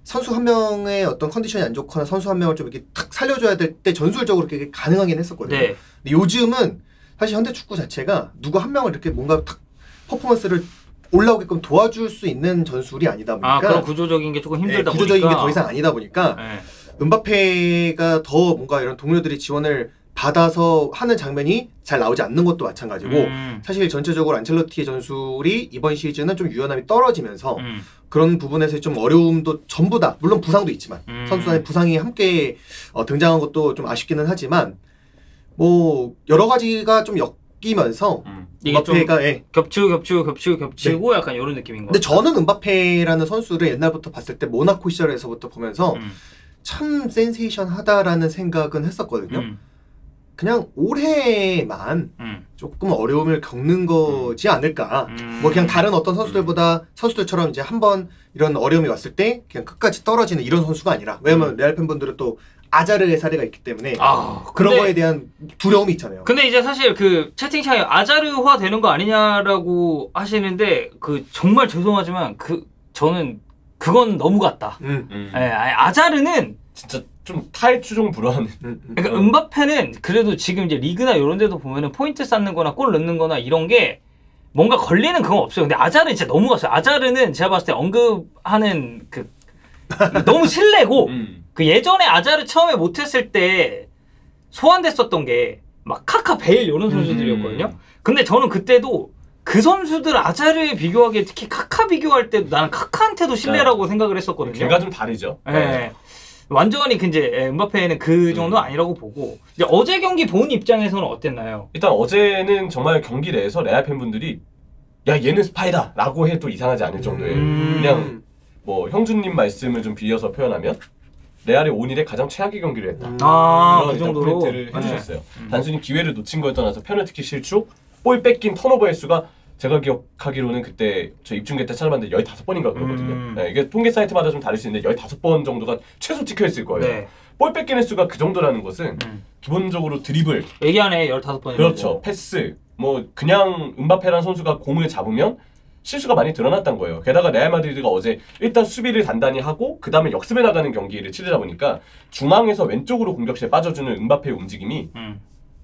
Speaker 3: 선수 한 명의 어떤 컨디션이 안 좋거나 선수 한 명을 좀 이렇게 탁 살려줘야 될 때 전술적으로 그게 가능하긴 했었거든요. 근데 요즘은 사실 현대 축구 자체가 누구 한 명을 이렇게 뭔가 탁 퍼포먼스를 올라오게끔 도와줄 수 있는 전술이 아니다 보니까
Speaker 1: 그런 구조적인 게 조금 힘들다
Speaker 3: 구조적인
Speaker 1: 보니까
Speaker 3: 게 더 이상 아니다 보니까 음바페가 더 뭔가 이런 동료들이 지원을 받아서 하는 장면이 잘 나오지 않는 것도 마찬가지고 사실 전체적으로 안첼로티의 전술이 이번 시즌은 좀 유연함이 떨어지면서 그런 부분에서 좀 어려움도 전부 다 물론 부상도 있지만 선수단의 부상이 함께 등장한 것도 좀 아쉽기는 하지만 뭐 여러 가지가 좀 엮이면서
Speaker 1: 이게
Speaker 3: 음바페가
Speaker 1: 겹치고
Speaker 3: 네.
Speaker 1: 약간 이런 느낌인 것
Speaker 3: 근데
Speaker 1: 같아요.
Speaker 3: 저는 음바페라는 선수를 옛날부터 봤을 때 모나코 시절에서부터 보면서 참 센세이션하다라는 생각은 했었거든요. 그냥 올해만 조금 어려움을 겪는 거지 않을까. 뭐 그냥 다른 어떤 선수들보다 선수들처럼 이제 한번 이런 어려움이 왔을 때 그냥 끝까지 떨어지는 이런 선수가 아니라 왜냐면 레알 팬분들은 또 아자르의 사례가 있기 때문에 그런
Speaker 1: 근데,
Speaker 3: 거에 대한 두려움이 있잖아요.
Speaker 1: 근데 이제 사실 그 채팅창에 아자르화 되는 거 아니냐라고 하시는데 그 정말 죄송하지만 저는 그건 너무 같다. 예, 아자르는
Speaker 2: 진짜 좀 타의 추종 불허한.
Speaker 1: 그러니까 음바페는 그래도 지금 이제 리그나 이런 데도 보면은 포인트 쌓는 거나 골 넣는 거나 이런 게 뭔가 걸리는 그건 없어요. 근데 아자르는 진짜 너무 갔어요. 아자르는 제가 봤을 때 언급하는 너무 실례고 그 예전에 아자르 처음에 못했을 때 소환됐었던 게 막 카카 베일 이런 선수들이었거든요. 근데 저는 그때도 그 선수들 아자르에 비교하기에 특히 카카 비교할 때도 나는 카카한테도 실례라고 생각을 했었거든요.
Speaker 2: 걔가 좀 다르죠.
Speaker 1: 네. 완전히 이제 음바페는 그 정도 아니라고 보고 이제 어제 경기 본 입장에서는 어땠나요?
Speaker 2: 일단 어제는 정말 경기 내에서 레알 팬분들이 야 얘는 스파이다 라고 해도 이상하지 않을 정도의 그냥 뭐 형준님 말씀을 좀 빌려서 표현하면 레알이 온 일에 가장 최악의 경기를 했다.
Speaker 1: 그 정도로
Speaker 2: 코멘트를 해주셨어요. 단순히 기회를 놓친 거에 떠나서 페널티킥 실축, 볼 뺏긴 턴오버 횟수가 제가 기억하기로는 그때 저 입중계 때 찾아봤는데 15번인가 그러거든요. 네, 이게 통계 사이트마다 좀 다를 수 있는데 15번 정도가 최소 찍혀있을 거예요.
Speaker 1: 네.
Speaker 2: 볼 뺏긴 횟수가 그 정도라는 것은 기본적으로 드리블,
Speaker 1: 얘기 안에 15번이고
Speaker 2: 그렇죠. 패스, 뭐 그냥 음바페라는 선수가 공을 잡으면 실수가 많이 드러났던 거예요. 게다가 레알 마드리드가 어제 일단 수비를 단단히 하고 그 다음에 역습에 나가는 경기를 치르다 보니까 중앙에서 왼쪽으로 공격시에 빠져주는 음바페의 움직임이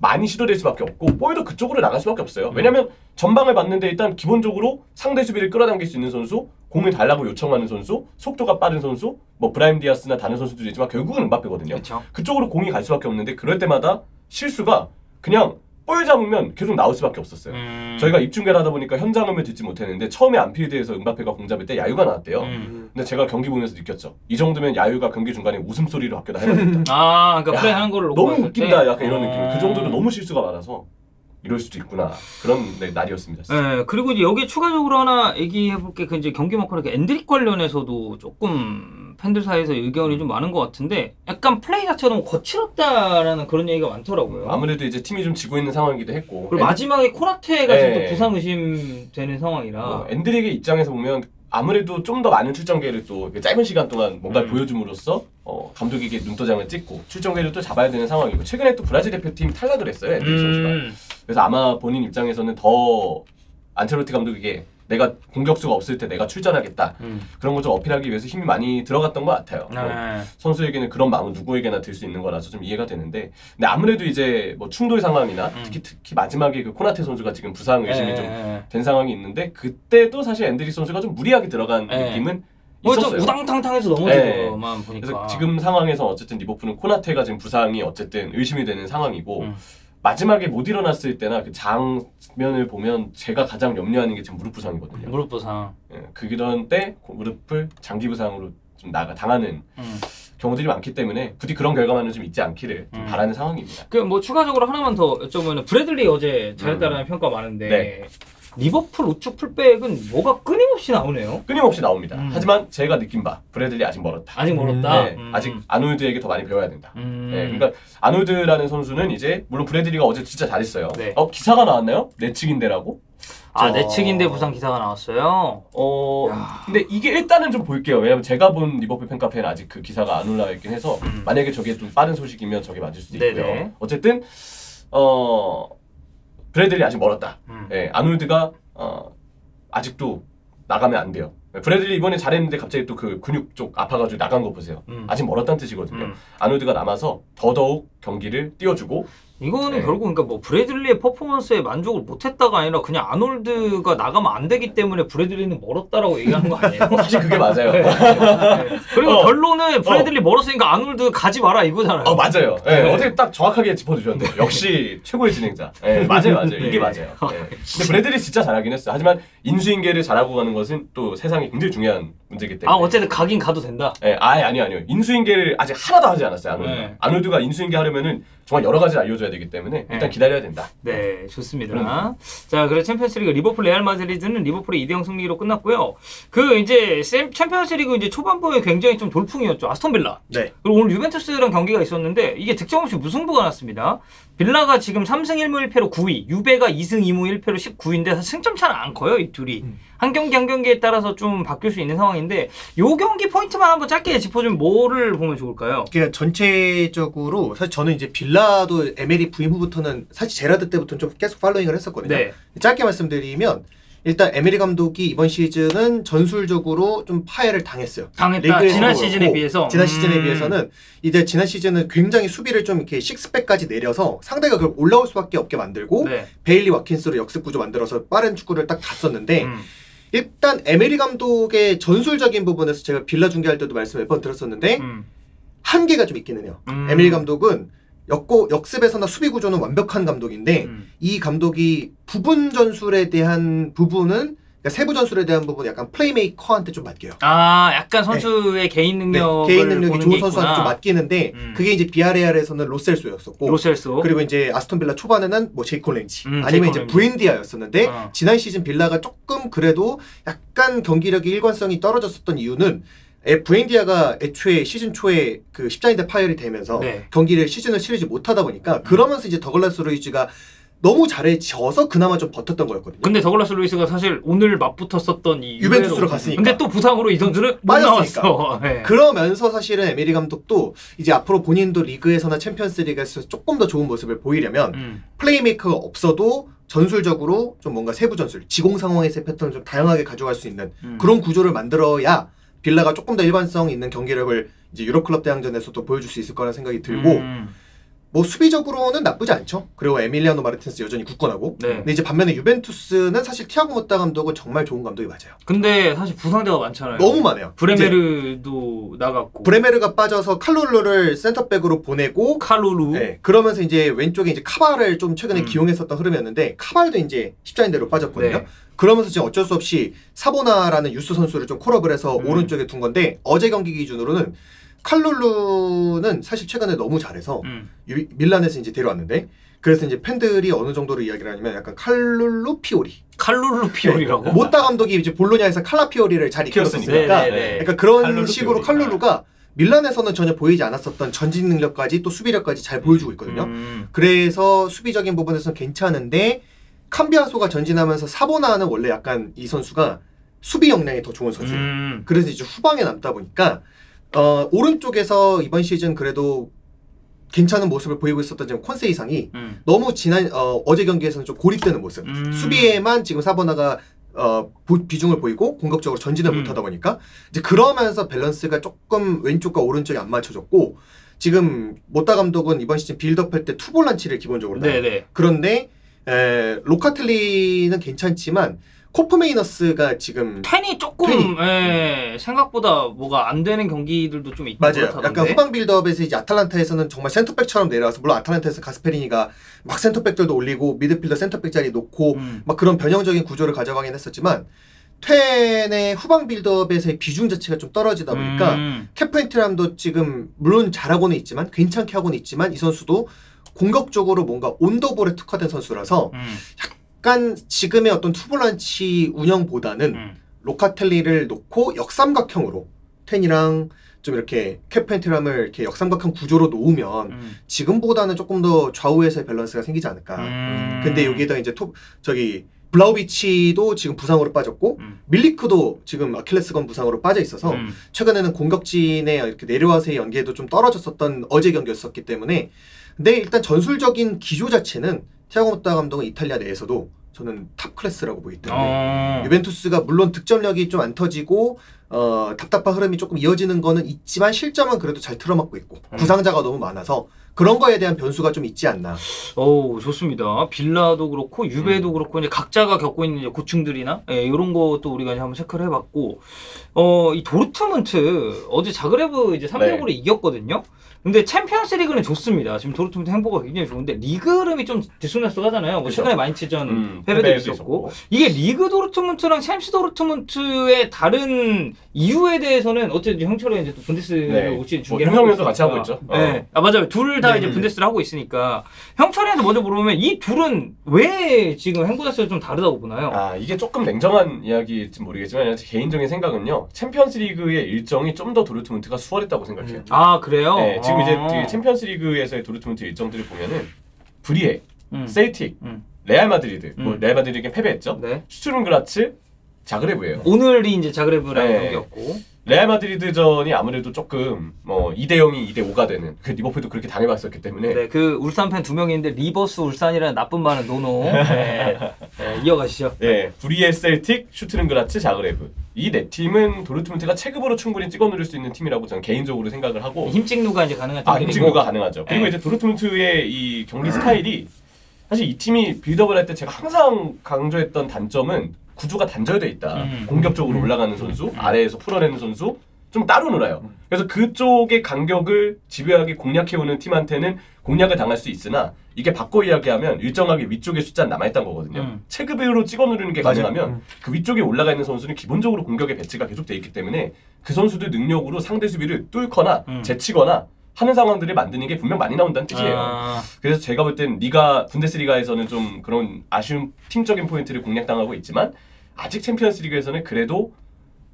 Speaker 2: 많이 시도될 수밖에 없고 볼도 그쪽으로 나갈 수밖에 없어요. 왜냐면 전방을 봤는데 일단 기본적으로 상대 수비를 끌어당길 수 있는 선수, 공을 달라고 요청하는 선수, 속도가 빠른 선수, 뭐 브라임 디아스나 다른 선수들이 있지만 결국은 음바페거든요.
Speaker 1: 그쵸.
Speaker 2: 그쪽으로 공이 갈 수밖에 없는데 그럴 때마다 실수가 그냥 볼 잡으면 계속 나올 수밖에 없었어요. 저희가 입중계를 하다 보니까 현장음을 듣지 못했는데 처음에 안필드에서 음바페가 공 잡을 때 야유가 나왔대요. 근데 제가 경기 보면서 느꼈죠. 이 정도면 야유가 경기 중간에 웃음소리로 바뀌어다 해야 된다.
Speaker 1: 그러니까 플레이 하는 거를
Speaker 2: 너무 웃긴다 약간 이런 느낌. 그 정도로 너무 실수가 많아서 이럴 수도 있구나. 그런 날이었습니다.
Speaker 1: 네, 그리고 이제 여기에 추가적으로 하나 얘기해볼 게 이제 경기 막판에 엔드릭 관련해서도 조금 팬들 사이에서 의견이 좀 많은 것 같은데 약간 플레이 자체가 너무 거칠었다라는 그런 얘기가 많더라고요.
Speaker 2: 아무래도 이제 팀이 좀 지고 있는 상황이기도 했고
Speaker 1: 그리고 마지막에 코나테가 지금 또 부상 의심되는 상황이라
Speaker 2: 엔드릭의 입장에서 보면 아무래도 좀 더 많은 출전계를 또 짧은 시간 동안 뭔가를 보여줌으로써 감독에게 눈도장을 찍고 출전계를 또 잡아야 되는 상황이고 최근에 또 브라질 대표팀 탈락을 했어요 엔드릭 선수가. 그래서 아마 본인 입장에서는 더 안첼로티 감독에게 내가 공격수가 없을 때 내가 출전하겠다 그런 거 좀 어필하기 위해서 힘이 많이 들어갔던 것 같아요. 선수에게는 그런 마음은 누구에게나 들 수 있는 거라서 좀 이해가 되는데 근데 아무래도 이제 뭐 충돌 상황이나 특히 마지막에 그 코나테 선수가 지금 부상 의심이 좀 된 상황이 있는데 그때도 사실 엔드릭 선수가 좀 무리하게 들어간 느낌은 있었어요.
Speaker 1: 좀 우당탕탕해서 넘어지고만 보니까.
Speaker 2: 그래서 지금 상황에서 어쨌든 리버풀은 코나테가 지금 부상이 어쨌든 의심이 되는 상황이고 마지막에 못 일어났을 때나 그 장면을 보면 제가 가장 염려하는 게 지금 무릎 부상이거든요.
Speaker 1: 무릎 부상.
Speaker 2: 그런 때 무릎을 장기 부상으로 좀 당하는 경우들이 많기 때문에 부디 그런 결과만은 좀 있지 않기를 좀 바라는 상황입니다.
Speaker 1: 뭐 추가적으로 하나만 더 여쭤보면 브래들리 어제 잘했다라는 평가 많은데
Speaker 2: 네.
Speaker 1: 리버풀 우측 풀백은 뭐가 끊임없이 나오네요.
Speaker 2: 끊임없이 나옵니다. 하지만 제가 느낀 바 브래들리 아직 멀었다.
Speaker 1: 아직 멀었다.
Speaker 2: 네, 아직 아놀드에게 더 많이 배워야 된다. 네, 그러니까 아놀드라는 선수는 이제 물론 브래들리가 어제 진짜 잘했어요.
Speaker 1: 네.
Speaker 2: 기사가 나왔나요? 내측인데라고?
Speaker 1: 내측인데 부상 기사가 나왔어요.
Speaker 2: 근데 이게 일단은 좀 볼게요. 왜냐면 제가 본 리버풀 팬카페는 아직 그 기사가 안 올라와 있긴 해서 만약에 저게 좀 빠른 소식이면 저게 맞을 수도 있고요.
Speaker 1: 네네.
Speaker 2: 어쨌든 브래들리 아직 멀었다. 네, 아놀드가 아직도 나가면 안 돼요. 브래들리 이번에 잘했는데 갑자기 또 그 근육 쪽 아파가지고 나간 거 보세요. 아직 멀었다는 뜻이거든요. 아놀드가 남아서 더더욱 경기를 띄워주고
Speaker 1: 이거는
Speaker 2: 네.
Speaker 1: 결국 그러니까 뭐 브래들리의 퍼포먼스에 만족을 못했다가 아니라 그냥 아놀드가 나가면 안 되기 때문에 브래들리는 멀었다라고 얘기하는 거 아니에요?
Speaker 2: 사실 그게 맞아요.
Speaker 1: 네. 네. 그리고 결론은 브래들리
Speaker 2: 어.
Speaker 1: 멀었으니까 아놀드 가지 마라 이거잖아요.
Speaker 2: 맞아요. 네,
Speaker 1: 네.
Speaker 2: 어떻게 딱 정확하게 짚어주셨네요. 역시 최고의 진행자. 네, 맞아요. 이게 맞아요. 네. 근데 브래들리 진짜 잘하긴 했어요. 하지만 인수인계를 잘하고 가는 것은 또 세상에 굉장히 중요한 문제이기 때문에.
Speaker 1: 어쨌든 가긴 가도 된다.
Speaker 2: 네, 아니요. 인수인계를 아직 하나도 하지 않았어요. 아놀드가.
Speaker 1: 네.
Speaker 2: 아놀드가 인수인계 하려면은 정말 여러 가지를 알려줘야 되기 때문에 일단 기다려야 된다.
Speaker 1: 네, 좋습니다.
Speaker 2: 그럼.
Speaker 1: 자, 그래서 챔피언스리그 리버풀 레알 마드리드는 리버풀의 2대0 승리로 끝났고요. 그 이제 챔피언스리그 이제 초반부에 굉장히 좀 돌풍이었죠. 아스톤 빌라.
Speaker 3: 네.
Speaker 1: 그리고 오늘 유벤투스랑 경기가 있었는데 이게 득점 없이 무승부가 났습니다. 빌라가 지금 3승 1무 1패로 9위, 유베가 2승 2무 1패로 19위인데 승점 차는 안 커요, 이 둘이. 한 경기 한 경기에 따라서 좀 바뀔 수 있는 상황인데 요 경기 포인트만 한번 짧게 짚어주면 뭐를 보면 좋을까요?
Speaker 3: 그러니까 전체적으로 사실 저는 이제 빌라도 에메리 부임 후부터는 사실 제라드 때부터는 좀 계속 팔로잉을 했었거든요.
Speaker 1: 네.
Speaker 3: 짧게 말씀드리면 일단 에메리 감독이 이번 시즌은 전술적으로 좀 파해를 당했어요.
Speaker 1: 당했다.
Speaker 3: 리그에서도
Speaker 1: 지난 시즌에
Speaker 3: 그렇고,
Speaker 1: 비해서.
Speaker 3: 지난 시즌에 비해서는 이제 지난 시즌은 굉장히 수비를 좀 이렇게 식스백까지 내려서 상대가 그걸 올라올 수밖에 없게 만들고
Speaker 1: 네.
Speaker 3: 베일리 와킨스로 역습 구조 만들어서 빠른 축구를 딱 갔었는데 일단 에메리 감독의 전술적인 부분에서 제가 빌라 중계할 때도 말씀 몇 번 드렸었는데 한계가 좀 있기는 해요. 에메리 감독은 역습에서나 수비 구조는 완벽한 감독인데 이 감독이 부분 전술에 대한 부분은 그러니까 세부 전술에 대한 부분 약간 플레이메이커한테 좀 맡겨요.
Speaker 1: 약간 선수의 개인 능력을
Speaker 3: 개인 능력이
Speaker 1: 보는
Speaker 3: 좋은
Speaker 1: 게
Speaker 3: 선수한테 좀
Speaker 1: 있구나.
Speaker 3: 맡기는데 그게 이제 비아레알에서는 로셀소였었고
Speaker 1: 로셀소.
Speaker 3: 그리고 이제 아스톤 빌라 초반에는 뭐 제이콜 렌치 아니면
Speaker 1: 제이콜
Speaker 3: 이제
Speaker 1: 렌치.
Speaker 3: 브엔디아였었는데 지난 시즌 빌라가 조금 그래도 약간 경기력의 일관성이 떨어졌었던 이유는 브엔디아가 애초에 시즌 초에 그 십자인대 파열이 되면서
Speaker 1: 네.
Speaker 3: 경기를 시즌을 치르지 못하다 보니까 그러면서 이제 더글라스 루이즈가 너무 잘해져서 그나마 좀 버텼던 거였거든요.
Speaker 1: 근데 더글라스 루이스가 사실 오늘 맞붙었었던 이
Speaker 3: 유벤투스로 갔으니까.
Speaker 1: 근데 또 부상으로 이 선수는 못
Speaker 3: 빠졌으니까.
Speaker 1: 나왔어. 네.
Speaker 3: 그러면서 사실은 에메리 감독도 이제 앞으로 본인도 리그에서나 챔피언스 리그에서 조금 더 좋은 모습을 보이려면 플레이메이커가 없어도 전술적으로 좀 뭔가 세부 전술, 지공 상황에서의 패턴을 좀 다양하게 가져갈 수 있는 그런 구조를 만들어야 빌라가 조금 더 일관성 있는 경기력을 이제 유럽클럽 대항전에서도 보여줄 수 있을 거라는 생각이 들고 뭐 수비적으로는 나쁘지 않죠. 그리고 에밀리아노 마르티네스 여전히 굳건하고.
Speaker 1: 네.
Speaker 3: 근데 이제 반면에 유벤투스는 사실 티아고 모타 감독은 정말 좋은 감독이 맞아요.
Speaker 1: 근데 사실 부상자가 많잖아요.
Speaker 3: 너무 많아요.
Speaker 1: 브레메르도 나갔고.
Speaker 3: 브레메르가 빠져서 칼룰루를 센터백으로 보내고
Speaker 1: 칼루루.
Speaker 3: 네, 그러면서 이제 왼쪽에 이제 카발을 좀 최근에 기용했었던 흐름이었는데 카발도 이제 십자인대로 빠졌거든요.
Speaker 1: 네.
Speaker 3: 그러면서 지금 어쩔 수 없이 사보나라는 유스 선수를 좀 콜업을 해서 오른쪽에 둔 건데 어제 경기 기준으로는 칼룰루는 사실 최근에 너무 잘해서 밀란에서 이제 데려왔는데 그래서 이제 팬들이 어느 정도로 이야기를 하냐면 약간 칼룰루 피오리.
Speaker 1: 칼룰루 피오리라고?
Speaker 3: 네. 모타 감독이 이제 볼로냐에서 칼라 피오리를 잘 이끌었으니까 그러니까 그런
Speaker 2: 칼룰루
Speaker 3: 식으로
Speaker 2: 피오리.
Speaker 3: 칼룰루가 밀란에서는 전혀 보이지 않았었던 전진 능력까지 또 수비력까지 잘 보여주고 있거든요. 그래서 수비적인 부분에서는 괜찮은데 캄비아소가 전진하면서 사보나는 원래 약간 이 선수가 수비 역량이 더 좋은 선수예요. 그래서 이제 후방에 남다 보니까 오른쪽에서 이번 시즌 그래도 괜찮은 모습을 보이고 있었던 지금 콘세 이상이 너무 지난 어제 경기에서는 좀 고립되는 모습. 수비에만 지금 사보나가 비중을 보이고 공격적으로 전진을 못하다 보니까 이제 그러면서 밸런스가 조금 왼쪽과 오른쪽이 안 맞춰졌고 지금 모타 감독은 이번 시즌 빌드업할 때 투볼란치를 기본적으로 나요. 그런데 로카텔리는 괜찮지만 코프메이너스가 지금
Speaker 1: 텐이 조금 생각보다 뭐가 안 되는 경기들도 좀 있고
Speaker 3: 맞아요.
Speaker 1: 그렇다던데.
Speaker 3: 약간 후방 빌드업에서 이제 아탈란타에서는 정말 센터백처럼 내려와서 물론 아탈란타에서 가스페리니가 막 센터백들도 올리고 미드필더 센터백 자리 놓고 막 그런 변형적인 구조를 가져가긴 했었지만 텐의 후방 빌드업에서의 비중 자체가 좀 떨어지다 보니까 캐프엔트람도 지금 물론 잘하고는 있지만 괜찮게 하고는 있지만 이 선수도 공격적으로 뭔가 온더볼에 특화된 선수라서 약간 지금의 어떤 투볼란치 운영보다는 로카텔리를 놓고 역삼각형으로 텐이랑 좀 이렇게 캐펜트람을 이렇게 역삼각형 구조로 놓으면 지금보다는 조금 더 좌우에서의 밸런스가 생기지 않을까. 근데 여기에다 이제 블라우비치도 지금 부상으로 빠졌고 밀리크도 지금 아킬레스건 부상으로 빠져 있어서 최근에는 공격진에 이렇게 내려와서의 연계도 좀 떨어졌었던 어제 경기였었기 때문에 근데 일단 전술적인 기조 자체는 티아고 모타 감독은 이탈리아 내에서도 저는 탑 클래스라고 보기 때문에 유벤투스가 물론 득점력이 좀 안 터지고 답답한 흐름이 조금 이어지는 거는 있지만 실점은 그래도 잘 틀어막고 있고 부상자가 너무 많아서 그런 거에 대한 변수가 좀 있지 않나.
Speaker 1: 오, 좋습니다. 빌라도 그렇고 유베도 그렇고 이제 각자가 겪고 있는 이제 고충들이나 이런 것도 우리가 이제 한번 체크를 해봤고, 이 도르트문트 어제 자그레브 이제 3대0으로
Speaker 2: 네.
Speaker 1: 이겼거든요. 근데 챔피언스 리그는 좋습니다. 지금 도르트문트 행보가 굉장히 좋은데 리그 흐름이 좀 들쑥날쑥하잖아요. 뭐
Speaker 2: 그렇죠.
Speaker 1: 최근에 마인츠전 패배도
Speaker 2: 패배도
Speaker 1: 있었고, 이게 리그 도르트문트랑 챔스 도르트문트의 다른 이유에 대해서는 어쨌든 형처럼 이제 또 분데스를 혹시 중계를 하고
Speaker 2: 형도 같이 하고 있죠.
Speaker 1: 네, 아 맞아요. 둘 다 이제 분데스를 하고 있으니까 형철이한테 먼저 물어보면 이 둘은 왜 지금 행보 자체가 좀 다르다고 보나요?
Speaker 2: 아, 이게 조금 냉정한 이야기일지 모르겠지만 제 개인적인 생각은요. 챔피언스리그의 일정이 좀 더 도르트문트가 수월했다고 생각해요.
Speaker 1: 아 그래요?
Speaker 2: 네, 지금 이제 챔피언스리그에서의 도르트문트 일정들을 보면은 브리에, 셀틱, 레알 마드리드, 뭐 레알 마드리드에게 패배했죠.
Speaker 1: 네.
Speaker 2: 슈투른그라츠, 자그레브예요.
Speaker 1: 오늘이 이제 자그레브랑
Speaker 2: 네.
Speaker 1: 경기였고.
Speaker 2: 레알 마드리드전이 아무래도 조금 2대0이 2대5가 되는 그 리버풀도 그렇게 당해봤었기 때문에
Speaker 1: 네, 그 울산 팬 2명인데 리버스 울산이라는 나쁜 말은 노노. 네, 이어가시죠.
Speaker 2: 네, 브리에, 셀틱, 슈투른그라츠, 자그레브 이 네 팀은 도르트문트가 체급으로 충분히 찍어 누를 수 있는 팀이라고 저는 개인적으로 생각을 하고
Speaker 1: 힘찍누가 이제 가능한 팀이고.
Speaker 2: 힘찍누가 가능하죠. 그리고
Speaker 1: 네.
Speaker 2: 이제 도르트문트의 이 경기 스타일이 사실 이 팀이 빌드업을 할 때 제가 항상 강조했던 단점은 구조가 단절돼 있다. 공격적으로 올라가는 선수, 아래에서 풀어내는 선수, 좀 따로 놀아요. 그래서 그쪽의 간격을 집요하게 공략해오는 팀한테는 공략을 당할 수 있으나 이게 바꿔 이야기하면 일정하게 위쪽에 숫자는 남아있다는 거거든요. 체급으로 찍어 누르는 게 가능하면 그 위쪽에 올라가 있는 선수는 기본적으로 공격의 배치가 계속 돼 있기 때문에 그 선수들 능력으로 상대 수비를 뚫거나 제치거나 하는 상황들을 만드는 게 분명 많이 나온다는 뜻이에요. 그래서 제가 볼 땐 분데스리가에서는 좀 그런 아쉬운 팀적인 포인트를 공략당하고 있지만 아직 챔피언스리그에서는 그래도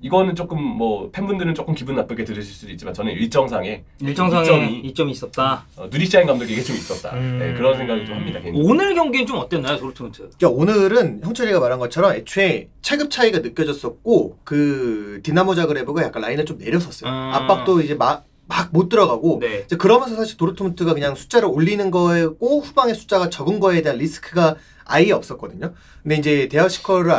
Speaker 2: 이거는 조금 팬분들은 조금 기분 나쁘게 들으실 수도 있지만 저는 일정상에
Speaker 1: 이점이 있었다.
Speaker 2: 누리샤인 감독에게 좀 있었다. 네, 그런 생각을 좀 합니다. 개인적으로.
Speaker 1: 오늘 경기는 좀 어땠나요, 도르트문트?
Speaker 3: 그러니까 오늘은 형철이가 말한 것처럼 애초에 체급 차이가 느껴졌었고 그 디나모 자그레브가 약간 라인을 좀 내렸었어요. 압박도 이제 막 못 들어가고
Speaker 1: 네.
Speaker 3: 이제 그러면서 사실 도르트문트가 그냥 숫자를 올리는 거고 후방의 숫자가 적은 거에 대한 리스크가 아예 없었거든요. 근데 이제 데어클라시커를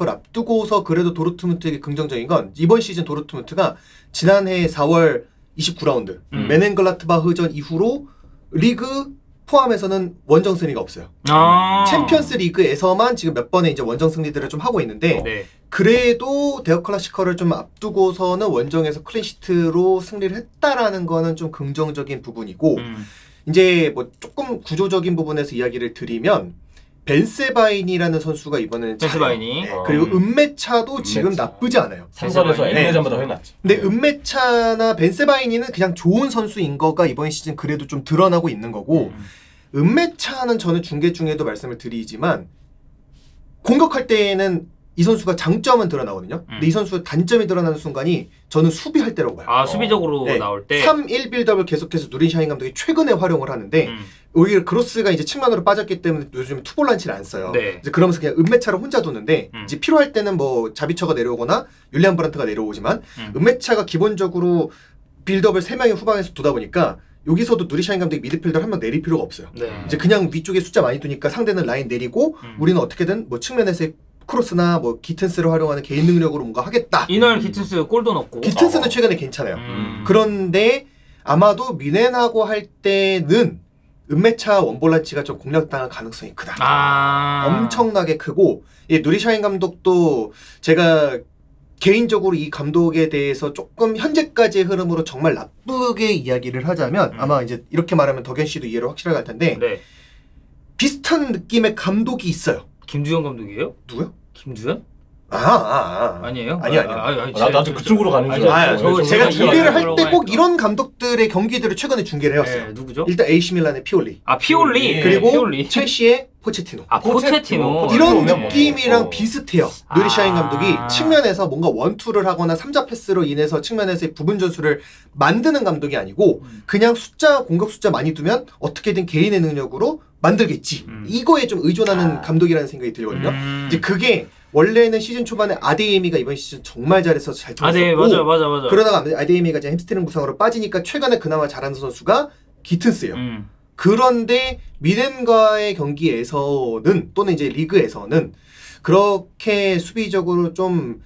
Speaker 3: 앞두고서 그래도 도르트문트에게 긍정적인 건 이번 시즌 도르트문트가 지난해 4월 29라운드 메넨글라트바흐전 이후로 리그 포함해서는 원정 승리가 없어요. 챔피언스 리그에서만 지금 몇 번의 이제 원정 승리들을 좀 하고 있는데
Speaker 1: 네.
Speaker 3: 그래도 데어클라시커를 좀 앞두고서는 원정에서 클린시트로 승리를 했다라는 거는 좀 긍정적인 부분이고 이제 뭐 조금 구조적인 부분에서 이야기를 드리면 벤세바인이라는 선수가 이번에는
Speaker 1: 벤세바인이.
Speaker 3: 네. 그리고 은메차도 지금 나쁘지 않아요.
Speaker 2: 상선에서 에드네전보다 훨씬
Speaker 3: 근데 은메차나 벤세바인이는 그냥 좋은 선수인 거가 이번 시즌 그래도 좀 드러나고 있는 거고 은메차는 저는 중계 중에도 말씀을 드리지만 공격할 때에는 이 선수가 장점은 드러나거든요. 근데 이 선수 단점이 드러나는 순간이 저는 수비할 때라고 봐요.
Speaker 1: 수비적으로
Speaker 3: 네.
Speaker 1: 나올 때
Speaker 3: 3-1 빌드업을 계속해서 누린샤인 감독이 최근에 활용을 하는데 오히려 크로스가 이제 측면으로 빠졌기 때문에 요즘 투볼란치를 안 써요.
Speaker 1: 네.
Speaker 3: 이제 그러면서 그냥 은메차를 혼자 두는데 이제 필요할 때는 뭐 자비처가 내려오거나 율리안 브란트가 내려오지만 은메차가 기본적으로 빌드업을 3명의 후방에서 두다 보니까 여기서도 누리샤인 감독이 미드필더를 한 명 내릴 필요가 없어요.
Speaker 1: 네.
Speaker 3: 이제 그냥 위쪽에 숫자 많이 두니까 상대는 라인 내리고 우리는 어떻게든 뭐 측면에서 크로스나 뭐 기튼스를 활용하는 개인 능력으로 뭔가 하겠다.
Speaker 1: 이날 기튼스 골도 넣고.
Speaker 3: 기튼스는 최근에 괜찮아요. 그런데 아마도 미넨하고 할 때는 은메차 원볼란치가 좀 공략당할 가능성이 크다. 엄청나게 크고 누리샤인 감독도 제가 개인적으로 이 감독에 대해서 조금 현재까지의 흐름으로 정말 나쁘게 이야기를 하자면 아마 이제 이렇게 말하면 덕현 씨도 이해를 확실하게 할 텐데
Speaker 1: 네.
Speaker 3: 비슷한 느낌의 감독이 있어요.
Speaker 1: 김주현 감독이에요?
Speaker 3: 누구요?
Speaker 1: 김주현?
Speaker 3: 아니에요.
Speaker 1: 아니에요?
Speaker 2: 나도 그쪽으로 가는 줄 알았어요.
Speaker 3: 제가 중계를 할 때 꼭 이런 감독들의 경기들을 최근에 중계를 해왔어요.
Speaker 1: 네, 누구죠?
Speaker 3: 일단 AC 밀란의 피올리.
Speaker 1: 피올리.
Speaker 3: 그리고
Speaker 1: 피올리.
Speaker 3: 첼시의 포체티노.
Speaker 1: 포체티노.
Speaker 3: 이런 느낌이랑 비슷해요. 누리샤인 감독이 측면에서 뭔가 원투를 하거나 3자 패스로 인해서 측면에서의 부분 전술을 만드는 감독이 아니고 그냥 공격 숫자 많이 두면 어떻게든 개인의 능력으로 만들겠지. 이거에 좀 의존하는 감독이라는 생각이 들거든요. 이제 그게 원래는 시즌 초반에 아데이미가 이번 시즌 정말 잘해서 잘 들었었고
Speaker 1: 맞아.
Speaker 3: 그러다가 아데이미가 이제 햄스트링 부상으로 빠지니까 최근에 그나마 잘하는 선수가 기튼스예요. 그런데 미넨과의 경기에서는 또는 이제 리그에서는 그렇게 수비적으로 좀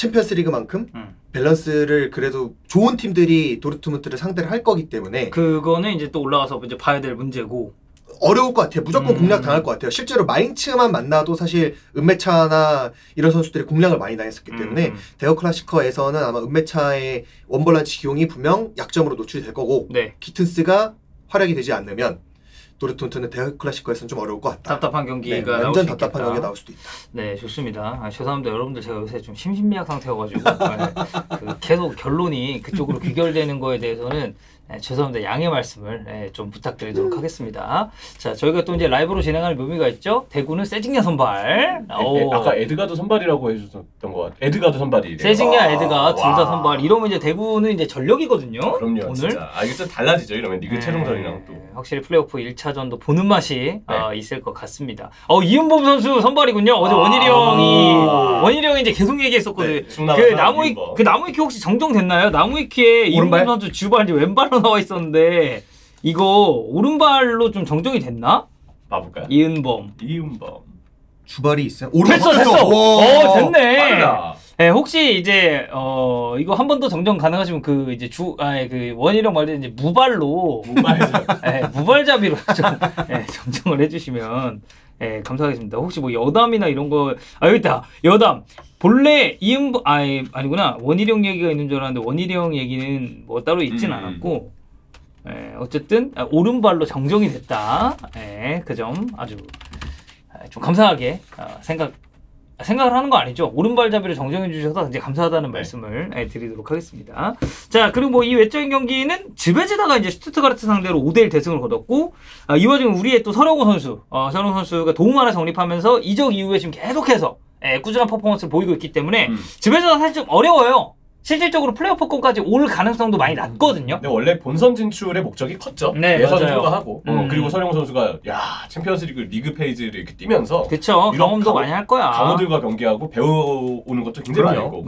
Speaker 3: 챔피언스리그만큼 밸런스를 그래도 좋은 팀들이 도르트문트를 상대를 할 거기 때문에
Speaker 1: 그거는 이제 또 올라가서 이제 봐야 될 문제고
Speaker 3: 어려울 것 같아요. 무조건 공략 당할 것 같아요. 실제로 마인츠만 만나도 사실 은메차나 이런 선수들이 공략을 많이 당했었기 때문에 대여 클래시커에서는 아마 은메차의 원볼란치 기용이 분명 약점으로 노출이 될 거고
Speaker 1: 네.
Speaker 3: 기튼스가 활약이 되지 않으면 도르트문트는 대여 클래시커에서는 좀 어려울 것 같다.
Speaker 1: 답답한 경기가
Speaker 3: 네,
Speaker 1: 나올
Speaker 3: 완전
Speaker 1: 수 있겠다.
Speaker 3: 답답한 경기가 나올 수도 있다.
Speaker 1: 네, 좋습니다. 죄송합니다. 여러분들 제가 요새 좀 심신미약 상태여가지고 계속 결론이 그쪽으로 귀결되는 거에 대해서는 죄송합니다. 양해 말씀을 좀 부탁드리도록 하겠습니다. 자, 저희가 또 이제 라이브로 진행할 묘미가 있죠. 대구는 세징야 선발.
Speaker 2: 아까 에드가도 선발이라고 해주셨던 것 같아요. 에드가도 선발이래요.
Speaker 1: 세징야, 에드가 둘 다 선발. 이러면 이제 대구는 이제 전력이거든요.
Speaker 2: 그럼요,
Speaker 1: 오늘.
Speaker 2: 진짜. 이게 좀 달라지죠. 이러면 리그 최종전이랑 또.
Speaker 1: 확실히 플레이오프 1차전도 보는 맛이 있을 것 같습니다. 이은범 선수 선발이군요. 어제 원일이 형이 이제 계속 얘기했었거든요.
Speaker 2: 네,
Speaker 1: 그 나무위키 혹시 정정됐나요? 나무위키에 이은범 선수 주발 이제 왼발로 나와 있었는데 이거 오른발로 좀 정정이 됐나?
Speaker 2: 봐볼까요?
Speaker 1: 이은범.
Speaker 3: 주발이 있어요?
Speaker 1: 됐어. 됐네.
Speaker 2: 빠르다.
Speaker 1: 네, 혹시 이제 이거 한 번 더 정정 가능하시면 그 이제 그 원희령 말대 이제 무발로 무발잡이로 좀 정정을 해주시면 감사하겠습니다. 혹시 뭐 여담이나 이런 거 여기 있다. 여담. 본래 아니구나. 원희령 얘기가 있는 줄 알았는데 원희령 얘기는 뭐 따로 있진 않았고 어쨌든 오른발로 정정이 됐다. 그 점 아주 좀 감사하게 생각을 하는 거 아니죠. 오른발잡이를 정정해 주셔서 이제 감사하다는 말씀을 드리도록 하겠습니다. 자, 그리고 뭐 이 외적인 경기는 즈베즈다가 이제 슈투트가르트 상대로 5대1 대승을 거뒀고 이 와중에 우리의 또 서령호 선수가 도움 하나 성립하면서 이적 이후에 지금 계속해서 꾸준한 퍼포먼스를 보이고 있기 때문에 즈베즈다 사실 좀 어려워요. 실질적으로 플레이오프권까지 올 가능성도 많이 낮거든요.
Speaker 2: 근데 원래 본선 진출의 목적이 컸죠.
Speaker 1: 네,
Speaker 2: 예선을
Speaker 1: 맞아요.
Speaker 2: 통과하고 그리고 서령호 선수가 챔피언스리그 리그 페이지를 이렇게 뛰면서
Speaker 1: 그쵸. 경험도 많이 할 거야.
Speaker 2: 강호들과 경기하고 배워오는 것도 굉장히 많이 있고